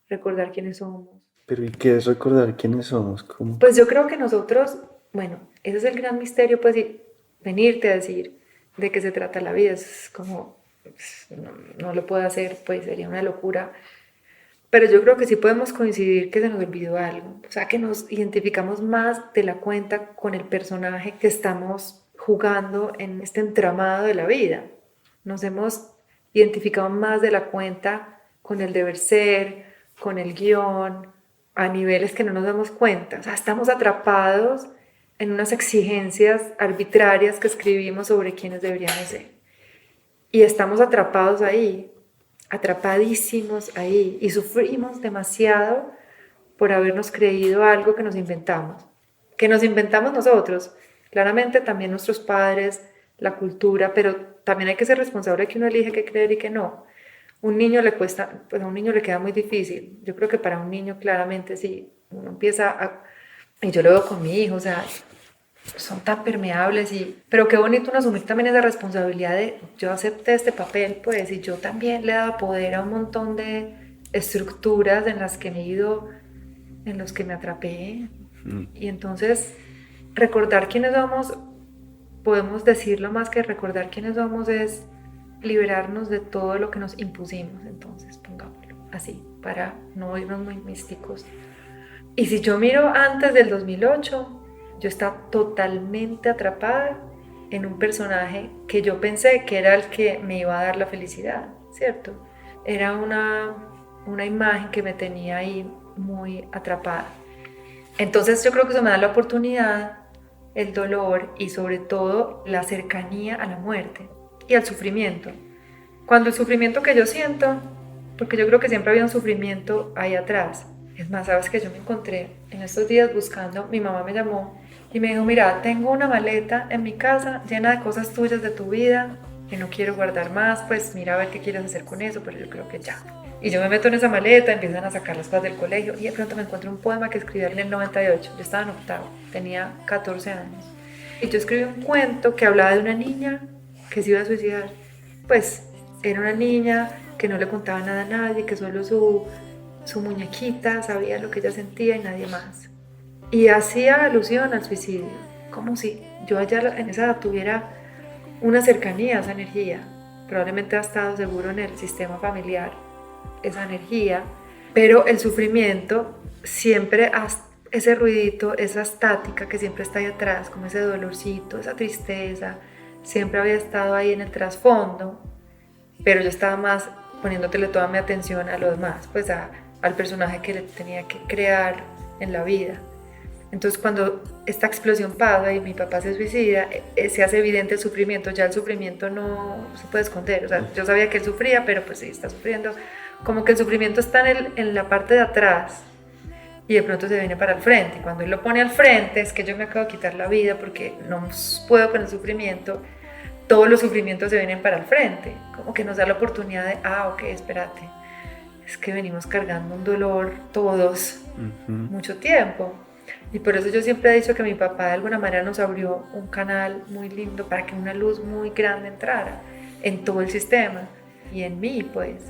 recordar quiénes somos. Pero ¿y qué es recordar quiénes somos? ¿Cómo? Pues yo creo que nosotros, bueno, ese es el gran misterio, pues, y venirte a decir de qué se trata la vida, es como, no lo puedo hacer, pues sería una locura, pero yo creo que sí podemos coincidir que se nos olvidó algo, o sea, que nos identificamos más de la cuenta con el personaje que estamos jugando en este entramado de la vida, nos hemos identificado más de la cuenta con el deber ser, con el guión, a niveles que no nos damos cuenta, o sea, estamos atrapados en unas exigencias arbitrarias que escribimos sobre quiénes deberíamos ser. Y estamos atrapados ahí, atrapadísimos ahí, y sufrimos demasiado por habernos creído algo que nos inventamos nosotros, claramente también nuestros padres, la cultura, pero también hay que ser responsable de que uno elige qué creer y qué no. Un niño le cuesta, pues a un niño le queda muy difícil. Yo creo que para un niño claramente sí, uno empieza a, y yo lo veo con mi hijo, o sea, son tan permeables, pero qué bonito uno asumir también esa responsabilidad de yo acepté este papel, pues, y yo también le he dado poder a un montón de estructuras en las que me he ido, en los que me atrapé. Y entonces recordar quiénes somos, podemos decirlo más que recordar quiénes somos, es liberarnos de todo lo que nos impusimos. Entonces pongámoslo así para no irnos muy místicos. Y si yo miro antes del 2008, yo estaba totalmente atrapada en un personaje que yo pensé que era el que me iba a dar la felicidad, ¿cierto? Era una imagen que me tenía ahí muy atrapada. Entonces yo creo que eso me da la oportunidad, el dolor y sobre todo la cercanía a la muerte y al sufrimiento. Cuando el sufrimiento que yo siento, porque yo creo que siempre había un sufrimiento ahí atrás. Es más, sabes que yo me encontré en estos días buscando, mi mamá me llamó y me dijo, mira, tengo una maleta en mi casa llena de cosas tuyas de tu vida que no quiero guardar más, pues mira a ver qué quieres hacer con eso, pero yo creo que ya. Y yo me meto en esa maleta, empiezan a sacar las cosas del colegio y de pronto me encuentro un poema que escribí en el 98, yo estaba en octavo, tenía 14 años. Y yo escribí un cuento que hablaba de una niña que se iba a suicidar. Pues era una niña que no le contaba nada a nadie, que solo su muñequita sabía lo que ella sentía y nadie más. Y hacía alusión al suicidio, como si yo allá en esa edad tuviera una cercanía a esa energía. Probablemente ha estado seguro en el sistema familiar esa energía, pero el sufrimiento siempre, ese ruidito, esa estática que siempre está ahí atrás, como ese dolorcito, esa tristeza, siempre había estado ahí en el trasfondo, pero yo estaba más poniéndole toda mi atención a lo demás, pues al personaje que le tenía que crear en la vida. Entonces cuando esta explosión pasa y mi papá se suicida, se hace evidente el sufrimiento, ya el sufrimiento no se puede esconder, o sea, yo sabía que él sufría, pero pues sí, está sufriendo, como que el sufrimiento está en la parte de atrás y de pronto se viene para el frente, y cuando él lo pone al frente es que yo me acabo de quitar la vida porque no puedo con el sufrimiento, todos los sufrimientos se vienen para el frente, como que nos da la oportunidad de, ok, espérate, es que venimos cargando un dolor todos mucho tiempo. Y por eso yo siempre he dicho que mi papá de alguna manera nos abrió un canal muy lindo para que una luz muy grande entrara en todo el sistema y en mí, pues.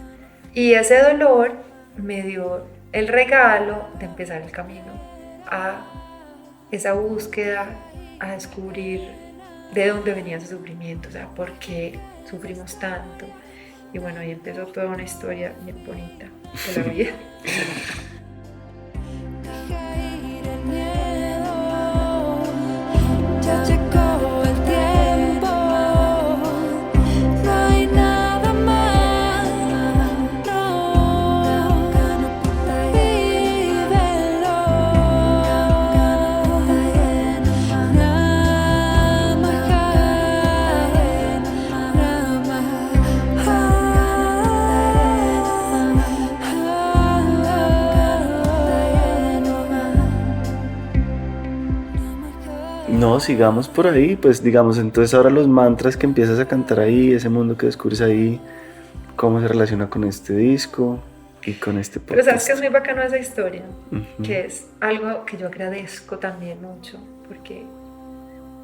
Y ese dolor me dio el regalo de empezar el camino a esa búsqueda, a descubrir de dónde venía ese sufrimiento, o sea, por qué sufrimos tanto. Y bueno, ahí empezó toda una historia bien bonita de la vida. Ya llegó el tiempo, no hay nada más, no, vívelo, No, sigamos por ahí, pues digamos, entonces ahora los mantras que empiezas a cantar ahí, ese mundo que descubres ahí, ¿cómo se relaciona con este disco y con este podcast? Pero sabes que es muy bacano esa historia, que es algo que yo agradezco también mucho, porque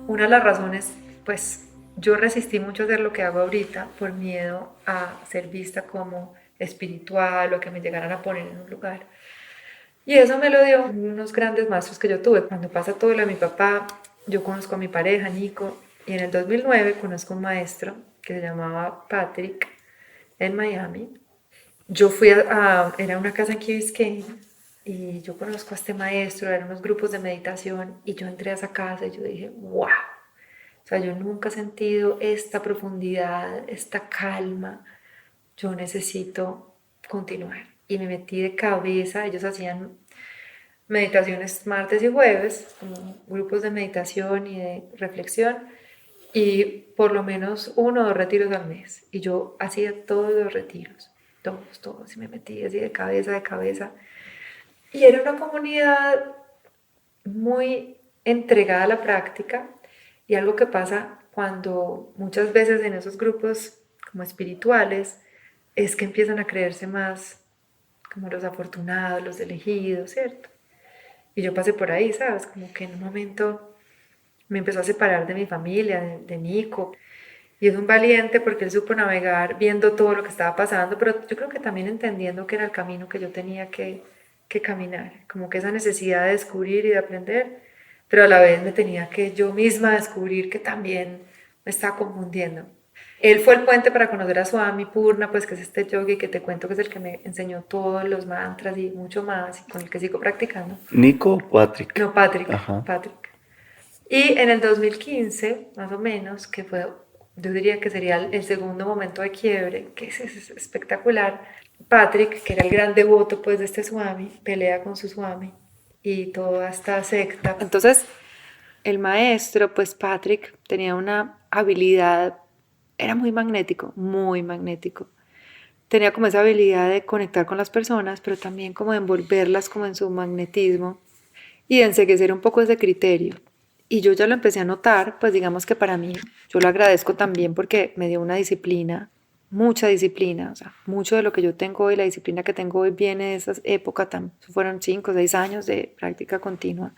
una de las razones, pues yo resistí mucho a hacer lo que hago ahorita por miedo a ser vista como espiritual o que me llegaran a poner en un lugar. Y eso me lo dio unos grandes maestros que yo tuve. Cuando pasa todo lo de mi papá, yo conozco a mi pareja, Nico, y en el 2009 conozco a un maestro que se llamaba Patrick en Miami. Yo fui era una casa en Key Biscayne y yo conozco a este maestro, eran unos grupos de meditación y yo entré a esa casa y yo dije, wow, o sea, yo nunca he sentido esta profundidad, esta calma, yo necesito continuar. Y me metí de cabeza, ellos hacían meditaciones martes y jueves, como grupos de meditación y de reflexión, y por lo menos 1 o 2 retiros al mes. Y yo hacía todos los retiros, todos, y me metía así de cabeza, de cabeza. Y era una comunidad muy entregada a la práctica, y algo que pasa cuando muchas veces en esos grupos como espirituales es que empiezan a creerse más como los afortunados, los elegidos, ¿cierto? Y yo pasé por ahí, ¿sabes? Como que en un momento me empezó a separar de mi familia, de Nico. Y es un valiente porque él supo navegar viendo todo lo que estaba pasando, pero yo creo que también entendiendo que era el camino que yo tenía que caminar, como que esa necesidad de descubrir y de aprender, pero a la vez me tenía que yo misma descubrir que también me estaba confundiendo. Él fue el puente para conocer a Swami Purna, pues que es este yogi que te cuento que es el que me enseñó todos los mantras y mucho más, y con el que sigo practicando. ¿Nico o Patrick? No, Patrick, Ajá. Patrick. Y en el 2015, más o menos, que fue, yo diría que sería el segundo momento de quiebre, que es espectacular, Patrick, que era el gran devoto pues de este Swami, pelea con su Swami y toda esta secta. Entonces, el maestro, pues Patrick, tenía una habilidad, era muy magnético, muy magnético. Tenía como esa habilidad de conectar con las personas, pero también como de envolverlas como en su magnetismo y de enseguecer un poco ese criterio. Y yo ya lo empecé a notar, pues digamos que para mí, yo lo agradezco también porque me dio una disciplina, mucha disciplina, o sea, mucho de lo que yo tengo hoy, la disciplina que tengo hoy viene de esa época, fueron 5 o 6 años de práctica continua.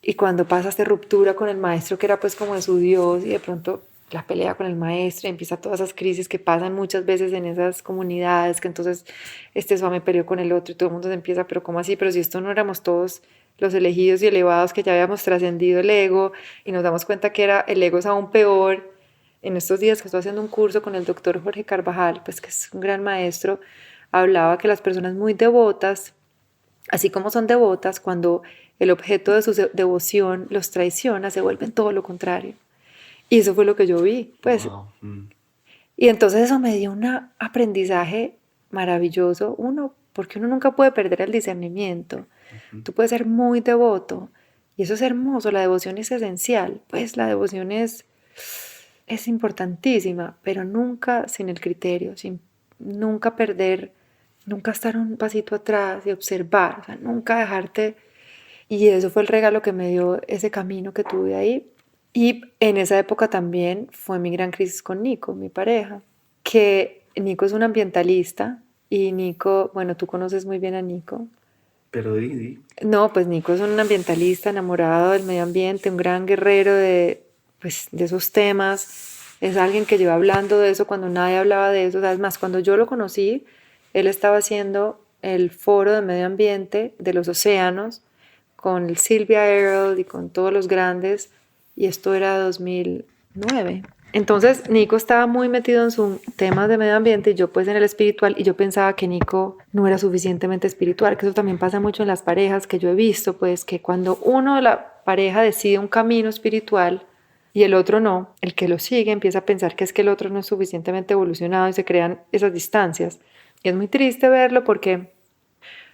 Y cuando pasa esta ruptura con el maestro, que era pues como de su Dios, y de pronto la pelea con el maestro, y empieza todas esas crisis que pasan muchas veces en esas comunidades, que entonces este Swami peleó con el otro y todo el mundo se empieza, pero ¿cómo así? Pero si esto no éramos todos los elegidos y elevados que ya habíamos trascendido el ego, y nos damos cuenta que era, el ego es aún peor. En estos días que estoy haciendo un curso con el doctor Jorge Carvajal, pues que es un gran maestro, hablaba que las personas muy devotas, así como son devotas, cuando el objeto de su devoción los traiciona, se vuelven todo lo contrario. Y eso fue lo que yo vi, pues. Wow. Y entonces eso me dio un aprendizaje maravilloso. Uno, porque uno nunca puede perder el discernimiento. Tú puedes ser muy devoto y eso es hermoso, la devoción es esencial. Pues la devoción es importantísima, pero nunca sin el criterio, sin nunca perder, nunca estar un pasito atrás y observar, o sea, nunca dejarte. Y eso fue el regalo que me dio ese camino que tuve ahí. Y en esa época también fue mi gran crisis con Nico, mi pareja, que Nico es un ambientalista y Nico, bueno, tú conoces muy bien a Nico. Pero Didi. No, pues Nico es un ambientalista enamorado del medio ambiente, un gran guerrero pues, de esos temas. Es alguien que lleva hablando de eso cuando nadie hablaba de eso. Además, cuando yo lo conocí, él estaba haciendo el foro de medio ambiente de los océanos con el Sylvia Earle y con todos los grandes, y esto era 2009. Entonces Nico estaba muy metido en sus temas de medio ambiente y yo pues en el espiritual, y yo pensaba que Nico no era suficientemente espiritual, que eso también pasa mucho en las parejas que yo he visto, pues que cuando uno de la pareja decide un camino espiritual y el otro no, el que lo sigue empieza a pensar que es que el otro no es suficientemente evolucionado y se crean esas distancias. Y es muy triste verlo porque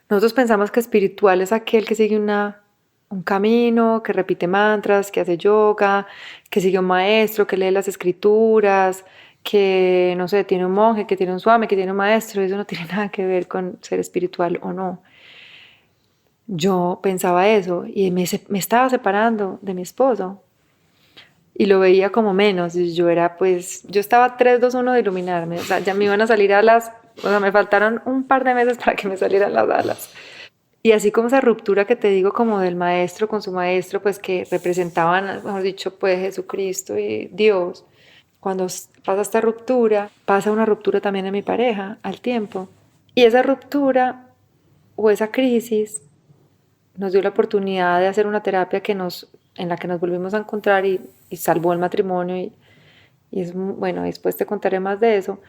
nosotros pensamos que espiritual es aquel que sigue un camino, que repite mantras, que hace yoga, que sigue un maestro, que lee las escrituras, que, no sé, tiene un monje, que tiene un swami, que tiene un maestro. Eso no tiene nada que ver con ser espiritual o no. Yo pensaba eso y me estaba separando de mi esposo y lo veía como menos. Y yo era pues, yo estaba 3, 2, 1 de iluminarme. O sea, ya me iban a salir alas, o sea, me faltaron un par de meses para que me salieran las alas. Y así como esa ruptura que te digo como del maestro con su maestro, pues que representaban, mejor dicho, pues Jesucristo y Dios. Cuando pasa esta ruptura, pasa una ruptura también en mi pareja al tiempo. Y esa ruptura o esa crisis nos dio la oportunidad de hacer una terapia en la que nos volvimos a encontrar y salvó el matrimonio. Y es, bueno, después te contaré más de eso.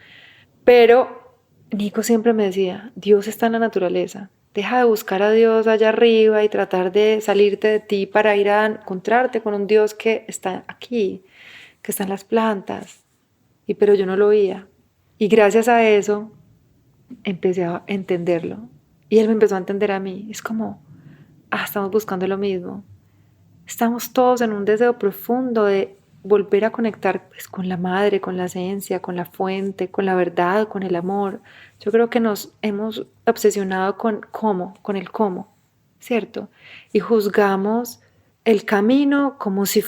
Pero Nico siempre me decía, Dios está en la naturaleza. Deja de buscar a Dios allá arriba y tratar de salirte de ti para ir a encontrarte con un Dios que está aquí, que está en las plantas. Pero yo no lo oía. Y gracias a eso, empecé a entenderlo. Y él me empezó a entender a mí. Es como, estamos buscando lo mismo. Estamos todos en un deseo profundo de volver a conectar pues, con la madre, con la esencia, con la fuente, con la verdad, con el amor. Yo creo que nos hemos obsesionado con el cómo, ¿cierto? Y juzgamos el camino como si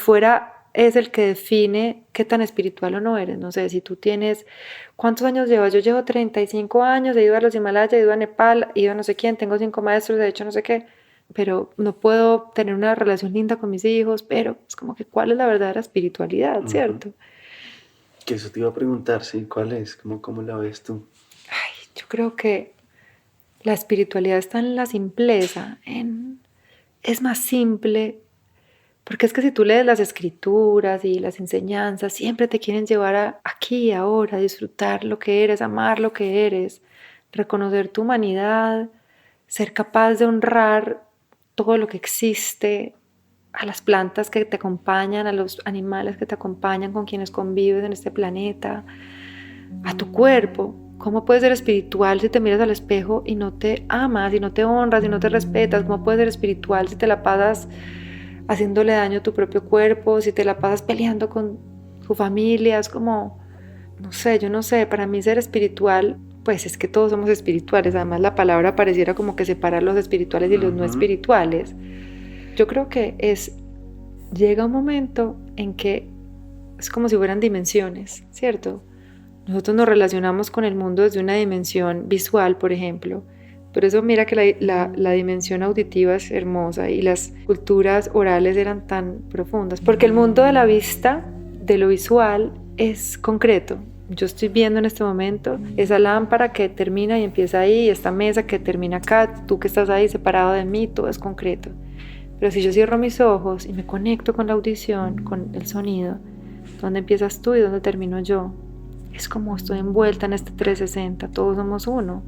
es el que define qué tan espiritual o no eres. No sé, si tú tienes, ¿cuántos años llevas? Yo llevo 35 años, he ido a los Himalayas, he ido a Nepal, he ido a no sé quién, tengo 5 maestros, he hecho no sé qué, pero no puedo tener una relación linda con mis hijos, pero es como que ¿cuál es la verdadera espiritualidad, cierto? Que eso te iba a preguntar, sí, ¿cuál es? ¿Cómo la ves tú? Ay, yo creo que la espiritualidad está en la simpleza, es más simple, porque es que si tú lees las escrituras y las enseñanzas, siempre te quieren llevar aquí, ahora, a disfrutar lo que eres, amar lo que eres, reconocer tu humanidad, ser capaz de honrar todo lo que existe, a las plantas que te acompañan, a los animales que te acompañan, con quienes convives en este planeta, a tu cuerpo. ¿Cómo puedes ser espiritual si te miras al espejo y no te amas, y no te honras, y no te respetas? ¿Cómo puedes ser espiritual si te la pasas haciéndole daño a tu propio cuerpo, si te la pasas peleando con tu familia? Es como, no sé, yo no sé, para mí ser espiritual, pues es que todos somos espirituales, además la palabra pareciera como que separa los espirituales y los no espirituales. Yo creo que llega un momento en que es como si fueran dimensiones, ¿cierto? Nosotros nos relacionamos con el mundo desde una dimensión visual, por ejemplo. Por eso mira que la dimensión auditiva es hermosa y las culturas orales eran tan profundas. Porque el mundo de la vista, de lo visual, es concreto. Yo estoy viendo en este momento esa lámpara que termina y empieza ahí, esta mesa que termina acá, tú que estás ahí separado de mí, todo es concreto. Pero si yo cierro mis ojos y me conecto con la audición, con el sonido, ¿dónde empiezas tú y dónde termino yo? Es como estoy envuelta en este 360, todos somos uno.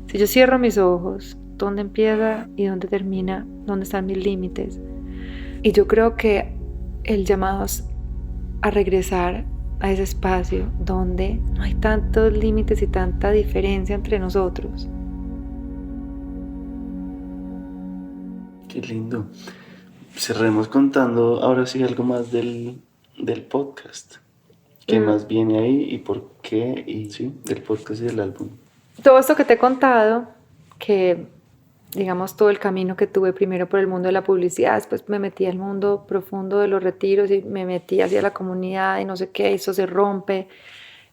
Si yo cierro mis ojos, ¿dónde empieza y dónde termina? ¿Dónde están mis límites? Y yo creo que el llamado es a regresar a ese espacio donde no hay tantos límites y tanta diferencia entre nosotros. Qué lindo. Cerremos contando ahora sí algo más del podcast. ¿Qué más viene ahí y por qué? Y sí, del podcast y del álbum. Todo esto que te he contado, que digamos todo el camino que tuve primero por el mundo de la publicidad, después me metí al mundo profundo de los retiros y me metí hacia la comunidad y no sé qué, eso se rompe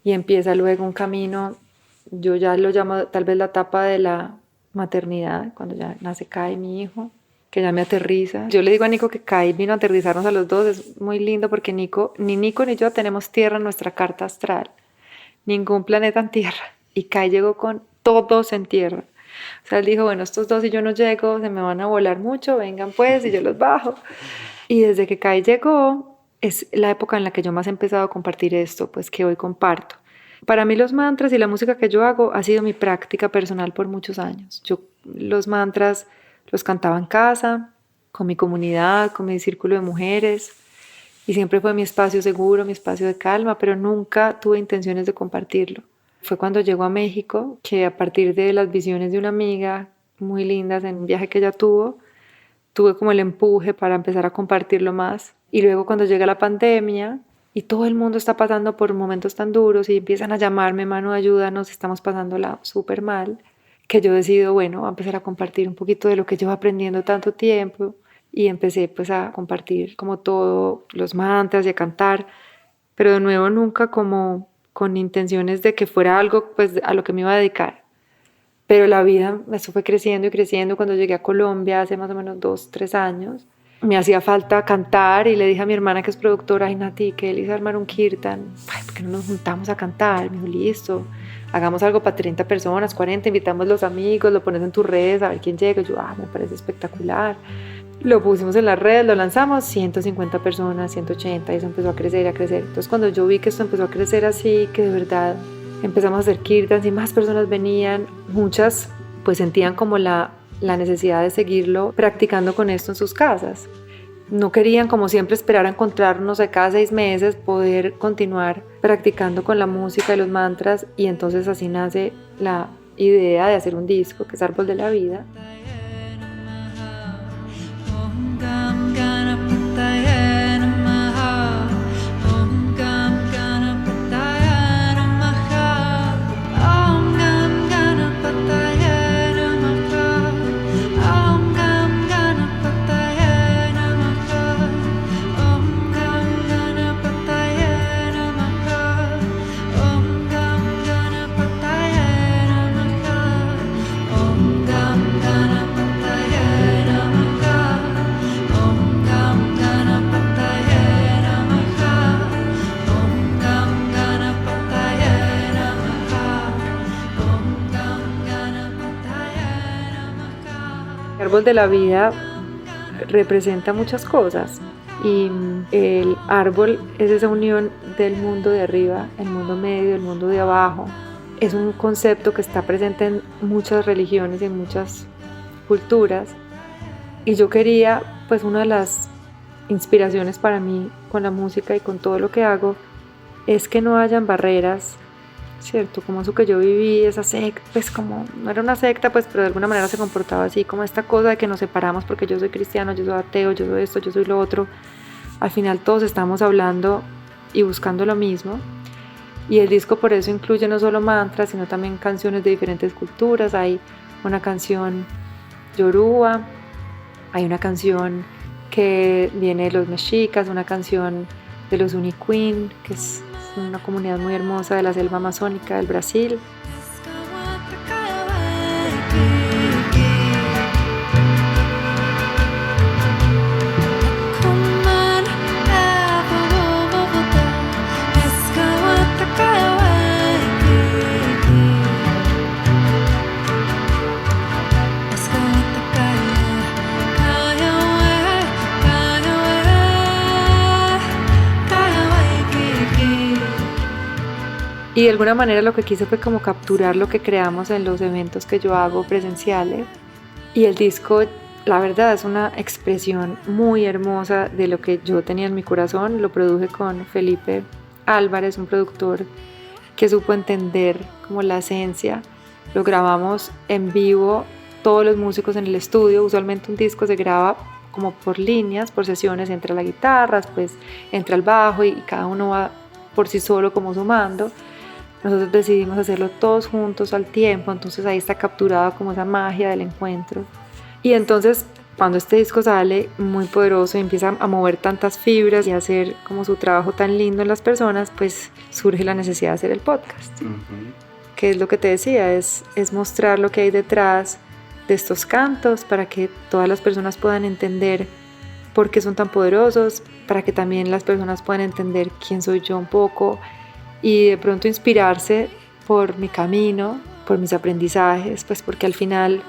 y empieza luego un camino, yo ya lo llamo tal vez la etapa de la maternidad, cuando ya nace Kai, mi hijo, que ya me aterriza. Yo le digo a Nico que Kai vino a aterrizarnos a los dos, es muy lindo porque ni Nico ni yo tenemos tierra en nuestra carta astral, ningún planeta en tierra. Y Kai llegó con todos en tierra. O sea, él dijo, bueno, estos dos si yo no llego, se me van a volar mucho, vengan pues, y yo los bajo. Y desde que Kai llegó, es la época en la que yo más he empezado a compartir esto, pues que hoy comparto. Para mí los mantras y la música que yo hago ha sido mi práctica personal por muchos años. Yo los mantras los cantaba en casa, con mi comunidad, con mi círculo de mujeres, y siempre fue mi espacio seguro, mi espacio de calma, pero nunca tuve intenciones de compartirlo. Fue cuando llegó a México que a partir de las visiones de una amiga muy lindas en un viaje que ella tuve como el empuje para empezar a compartirlo más. Y luego cuando llega la pandemia y todo el mundo está pasando por momentos tan duros y empiezan a llamarme, Manu, ayúdanos, estamos pasándola súper mal, que yo decido, bueno, a empezar a compartir un poquito de lo que llevo aprendiendo tanto tiempo. Y empecé pues a compartir como todo, los mantras y a cantar, pero de nuevo nunca como con intenciones de que fuera algo pues a lo que me iba a dedicar. Pero la vida, eso fue creciendo y creciendo. Cuando llegué a Colombia hace más o menos 2-3 años, me hacía falta cantar y le dije a mi hermana que es productora, ay Nati, que él hizo armar un kirtan, ay, ¿por qué no nos juntamos a cantar? Me dijo, listo, hagamos algo para 30 personas, 40, invitamos a los amigos, lo pones en tus redes a ver quién llega. Y yo, me parece espectacular. Lo pusimos en las redes, lo lanzamos, 150 personas, 180, y eso empezó a crecer, a crecer. Entonces cuando yo vi que esto empezó a crecer así, que de verdad empezamos a hacer kirtans y más personas venían, muchas pues sentían como la necesidad de seguirlo practicando con esto en sus casas. No querían, como siempre, esperar a encontrarnos de cada 6 meses, poder continuar practicando con la música y los mantras, y entonces así nace la idea de hacer un disco que es Árbol de la Vida. árbol de la vida representa muchas cosas y el árbol es esa unión del mundo de arriba, el mundo medio, el mundo de abajo. Es un concepto que está presente en muchas religiones y en muchas culturas, y yo quería, pues una de las inspiraciones para mí con la música y con todo lo que hago es que no hayan barreras, ¿cierto? Como eso que yo viví, esa secta, pues como no era una secta, pues pero de alguna manera se comportaba así, como esta cosa de que nos separamos porque yo soy cristiano, yo soy ateo, yo soy esto, yo soy lo otro. Al final todos estamos hablando y buscando lo mismo, y el disco por eso incluye no solo mantras, sino también canciones de diferentes culturas. Hay una canción yoruba, hay una canción que viene de los mexicas, una canción de los Uniqueen, que es una comunidad muy hermosa de la selva amazónica del Brasil. Y de alguna manera lo que quise fue como capturar lo que creamos en los eventos que yo hago presenciales. Y el disco, la verdad, es una expresión muy hermosa de lo que yo tenía en mi corazón. Lo produje con Felipe Álvarez, un productor que supo entender como la esencia. Lo grabamos en vivo, todos los músicos en el estudio. Usualmente un disco se graba como por líneas, por sesiones, entra la guitarra, pues entra el bajo y cada uno va por sí solo como sumando. Nosotros decidimos hacerlo todos juntos al tiempo, entonces ahí está capturada como esa magia del encuentro. Y entonces cuando este disco sale muy poderoso y empieza a mover tantas fibras y a hacer como su trabajo tan lindo en las personas, pues surge la necesidad de hacer el podcast. Que es lo que te decía, es mostrar lo que hay detrás de estos cantos para que todas las personas puedan entender por qué son tan poderosos, para que también las personas puedan entender quién soy yo un poco, y de pronto inspirarse por mi camino, por mis aprendizajes, pues porque al final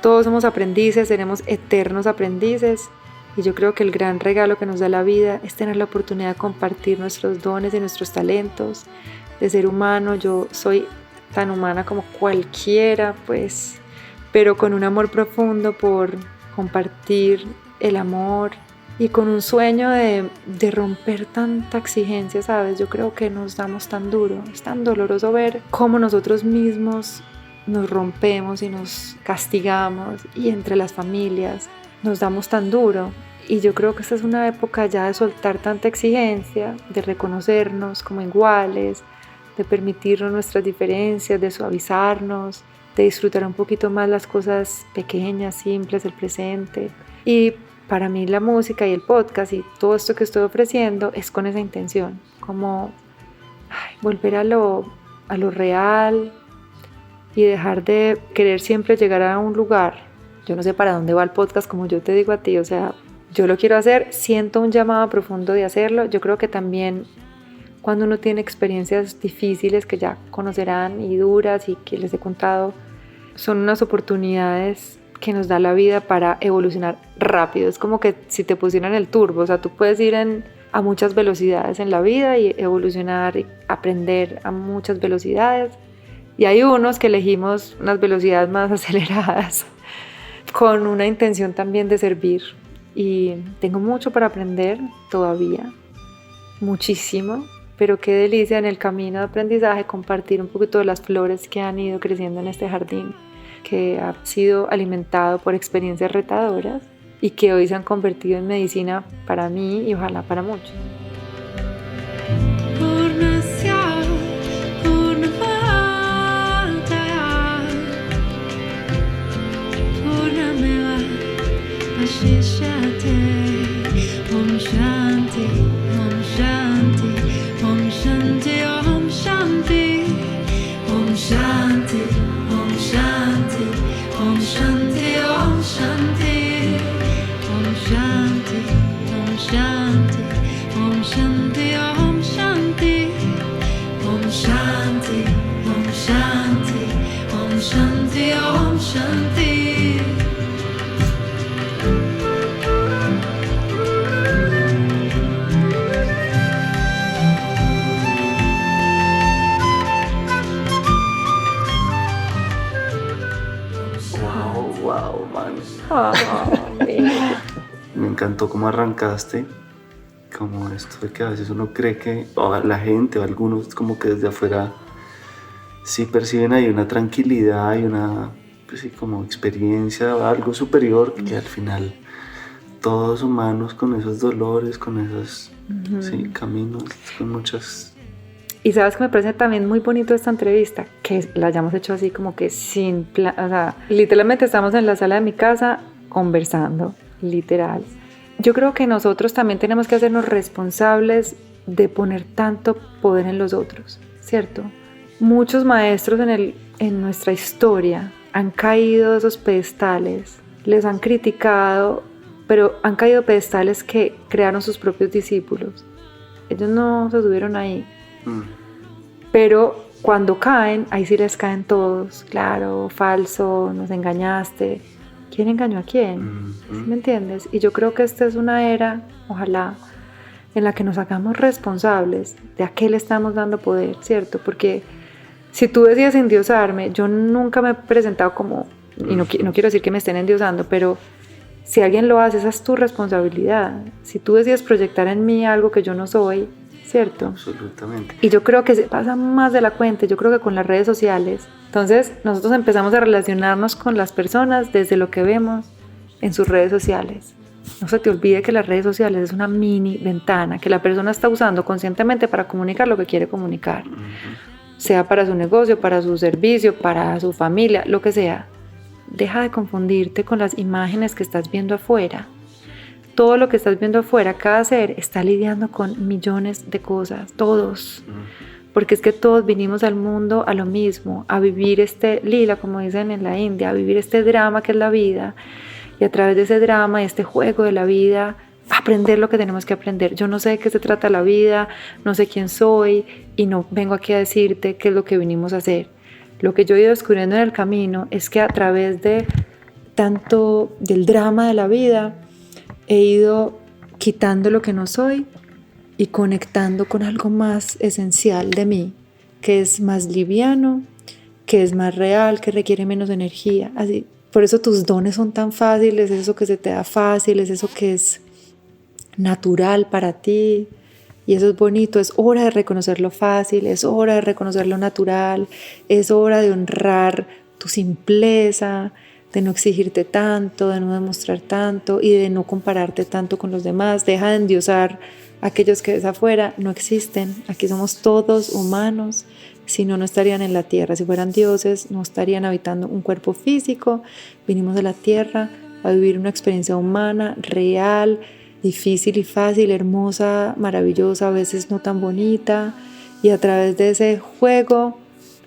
todos somos aprendices, seremos eternos aprendices, y yo creo que el gran regalo que nos da la vida es tener la oportunidad de compartir nuestros dones y nuestros talentos, de ser humano. Yo soy tan humana como cualquiera, pues, pero con un amor profundo por compartir el amor, y con un sueño de romper tanta exigencia, ¿sabes? Yo creo que nos damos tan duro, es tan doloroso ver cómo nosotros mismos nos rompemos y nos castigamos, y entre las familias nos damos tan duro. Y yo creo que esta es una época ya de soltar tanta exigencia, de reconocernos como iguales, de permitirnos nuestras diferencias, de suavizarnos, de disfrutar un poquito más las cosas pequeñas, simples, el presente. Y para mí la música y el podcast y todo esto que estoy ofreciendo es con esa intención, como volver a lo real y dejar de querer siempre llegar a un lugar. Yo no sé para dónde va el podcast, como yo te digo a ti, o sea, yo lo quiero hacer, siento un llamado profundo de hacerlo. Yo creo que también cuando uno tiene experiencias difíciles que ya conocerán y duras y que les he contado, son unas oportunidades que nos da la vida para evolucionar rápido. Es como que si te pusieran el turbo, o sea, tú puedes ir a muchas velocidades en la vida y evolucionar y aprender a muchas velocidades, y hay unos que elegimos unas velocidades más aceleradas con una intención también de servir, y tengo mucho para aprender todavía, muchísimo, pero qué delicia en el camino de aprendizaje compartir un poquito de las flores que han ido creciendo en este jardín, que ha sido alimentado por experiencias retadoras y que hoy se han convertido en medicina para mí y ojalá para muchos. encantó cómo arrancaste, como esto de que a veces uno cree que, o la gente o algunos como que desde afuera sí perciben ahí una tranquilidad y una, pues sí, como experiencia o algo superior, que al final todos humanos con esos dolores, con esos sí, caminos, con muchas... Y sabes que me parece también muy bonito esta entrevista, que la hayamos hecho así como que sin plan, o sea, literalmente estamos en la sala de mi casa conversando, literal. Yo creo que nosotros también tenemos que hacernos responsables de poner tanto poder en los otros, ¿cierto? Muchos maestros en nuestra historia han caído de esos pedestales, les han criticado, pero han caído pedestales que crearon sus propios discípulos. Ellos no se subieron ahí. Pero cuando caen, ahí sí les caen todos. Claro, falso, nos engañaste. ¿Quién engañó a quién? ¿Sí me entiendes? Y yo creo que esta es una era, ojalá, en la que nos hagamos responsables de a qué le estamos dando poder, ¿cierto? Porque si tú decides endiosarme, yo nunca me he presentado como, y no quiero decir que me estén endiosando, pero si alguien lo hace, esa es tu responsabilidad. Si tú decides proyectar en mí algo que yo no soy, ¿cierto? Absolutamente. Y yo creo que se pasa más de la cuenta, yo creo que con las redes sociales. Entonces, nosotros empezamos a relacionarnos con las personas desde lo que vemos en sus redes sociales. No se te olvide que las redes sociales es una mini ventana que la persona está usando conscientemente para comunicar lo que quiere comunicar. Sea para su negocio, para su servicio, para su familia, lo que sea. Deja de confundirte con las imágenes que estás viendo afuera. Todo lo que estás viendo afuera, cada ser está lidiando con millones de cosas, todos. Porque es que todos vinimos al mundo a lo mismo, a vivir este lila, como dicen en la India, a vivir este drama que es la vida. Y a través de ese drama, este juego de la vida, aprender lo que tenemos que aprender. Yo no sé de qué se trata la vida, no sé quién soy y no vengo aquí a decirte qué es lo que vinimos a hacer. Lo que yo he ido descubriendo en el camino es que a través de tanto del drama de la vida, he ido quitando lo que no soy y conectando con algo más esencial de mí, que es más liviano, que es más real, que requiere menos energía. Así, por eso tus dones son tan fáciles, es eso que se te da fácil, es eso que es natural para ti. Y eso es bonito, es hora de reconocer lo fácil, es hora de reconocer lo natural, es hora de honrar tu simpleza, de no exigirte tanto, de no demostrar tanto y de no compararte tanto con los demás. Deja de endiosar a aquellos que ves afuera, no existen. Aquí somos todos humanos, si no, no estarían en la tierra. Si fueran dioses, no estarían habitando un cuerpo físico. Vinimos de la tierra a vivir una experiencia humana, real, difícil y fácil, hermosa, maravillosa, a veces no tan bonita. Y a través de ese juego,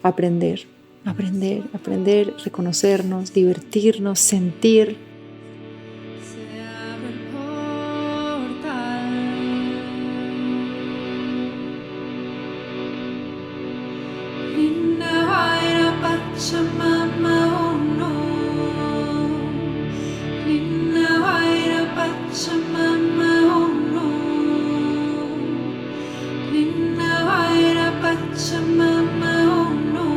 aprender, reconocernos, divertirnos, sentir. Se abre el portal. Linda Guaira Pachamama, oh no. Linda Guaira Pachamama, oh no. Linda Guaira Pachamama, oh no.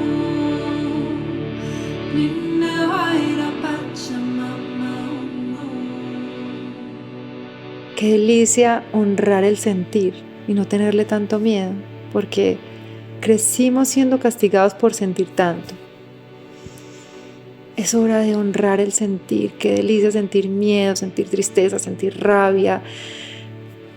Qué delicia honrar el sentir y no tenerle tanto miedo, porque crecimos siendo castigados por sentir tanto. Es hora de honrar el sentir. Qué delicia sentir miedo, sentir tristeza, sentir rabia.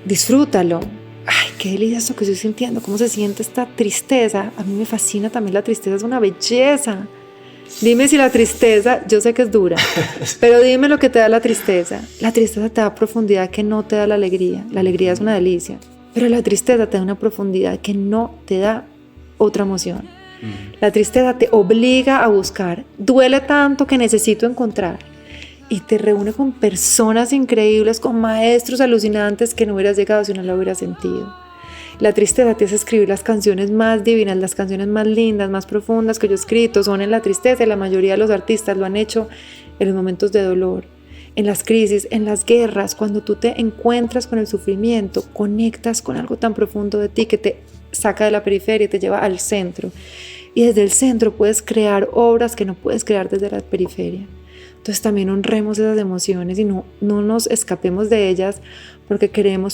Disfrútalo. Ay, qué delicia esto que estoy sintiendo. ¿Cómo se siente esta tristeza? A mí me fascina también la tristeza, es una belleza. Dime si la tristeza, yo sé que es dura, pero dime lo que te da la tristeza. La tristeza te da profundidad que no te da la alegría. La alegría es una delicia, pero la tristeza te da una profundidad que no te da otra emoción. La tristeza te obliga a buscar. Duele tanto que necesito encontrar. Y te reúne con personas increíbles, con maestros alucinantes que no hubieras llegado si no lo hubieras sentido. La tristeza te hace escribir las canciones más divinas, las canciones más lindas, más profundas que yo he escrito. Son en la tristeza y la mayoría de los artistas lo han hecho en los momentos de dolor, en las crisis, en las guerras. Cuando tú te encuentras con el sufrimiento, conectas con algo tan profundo de ti que te saca de la periferia y te lleva al centro. Y desde el centro puedes crear obras que no puedes crear desde la periferia. Entonces también honremos esas emociones y no nos escapemos de ellas porque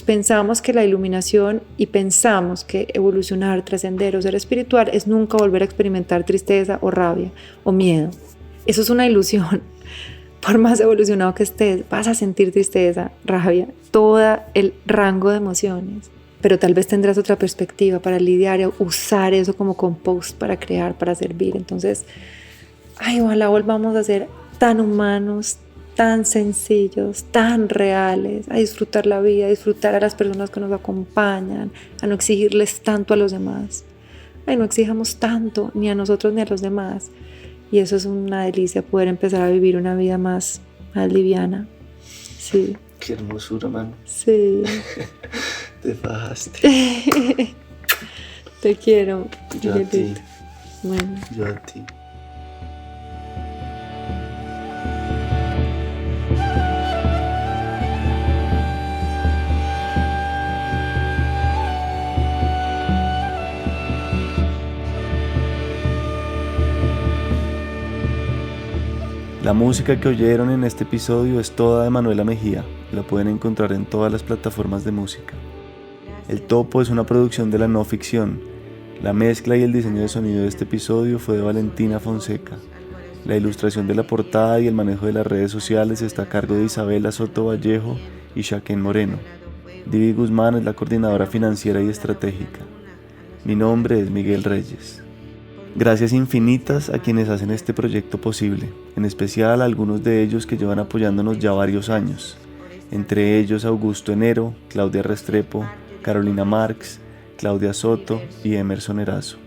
pensamos que la iluminación y pensamos que evolucionar, trascender o ser espiritual es nunca volver a experimentar tristeza o rabia o miedo. Eso es una ilusión. Por más evolucionado que estés, vas a sentir tristeza, rabia, todo el rango de emociones. Pero tal vez tendrás otra perspectiva para lidiar y usar eso como compost para crear, para servir. Entonces, ojalá volvamos a ser tan humanos, tan sencillos, tan reales, a disfrutar la vida, a disfrutar a las personas que nos acompañan, a no exigirles tanto a los demás. No exijamos tanto ni a nosotros ni a los demás. Y eso es una delicia, poder empezar a vivir una vida más liviana. Sí. Qué hermosura, mano. Sí. Te fajaste. Te quiero. Yo a ti. Bueno. Yo a ti. La música que oyeron en este episodio es toda de Manuela Mejía. La pueden encontrar en todas las plataformas de música. El Topo es una producción de la no ficción. La mezcla y el diseño de sonido de este episodio fue de Valentina Fonseca. La ilustración de la portada y el manejo de las redes sociales está a cargo de Isabela Soto Vallejo y Shaquén Moreno. Divi Guzmán es la coordinadora financiera y estratégica. Mi nombre es Miguel Reyes. Gracias infinitas a quienes hacen este proyecto posible, en especial a algunos de ellos que llevan apoyándonos ya varios años, entre ellos Augusto Enero, Claudia Restrepo, Carolina Marx, Claudia Soto y Emerson Erazo.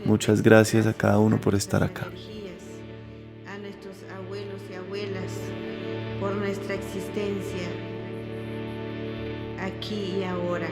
Muchas gracias a cada uno por estar acá. A nuestros abuelos y abuelas por nuestra existencia aquí y ahora.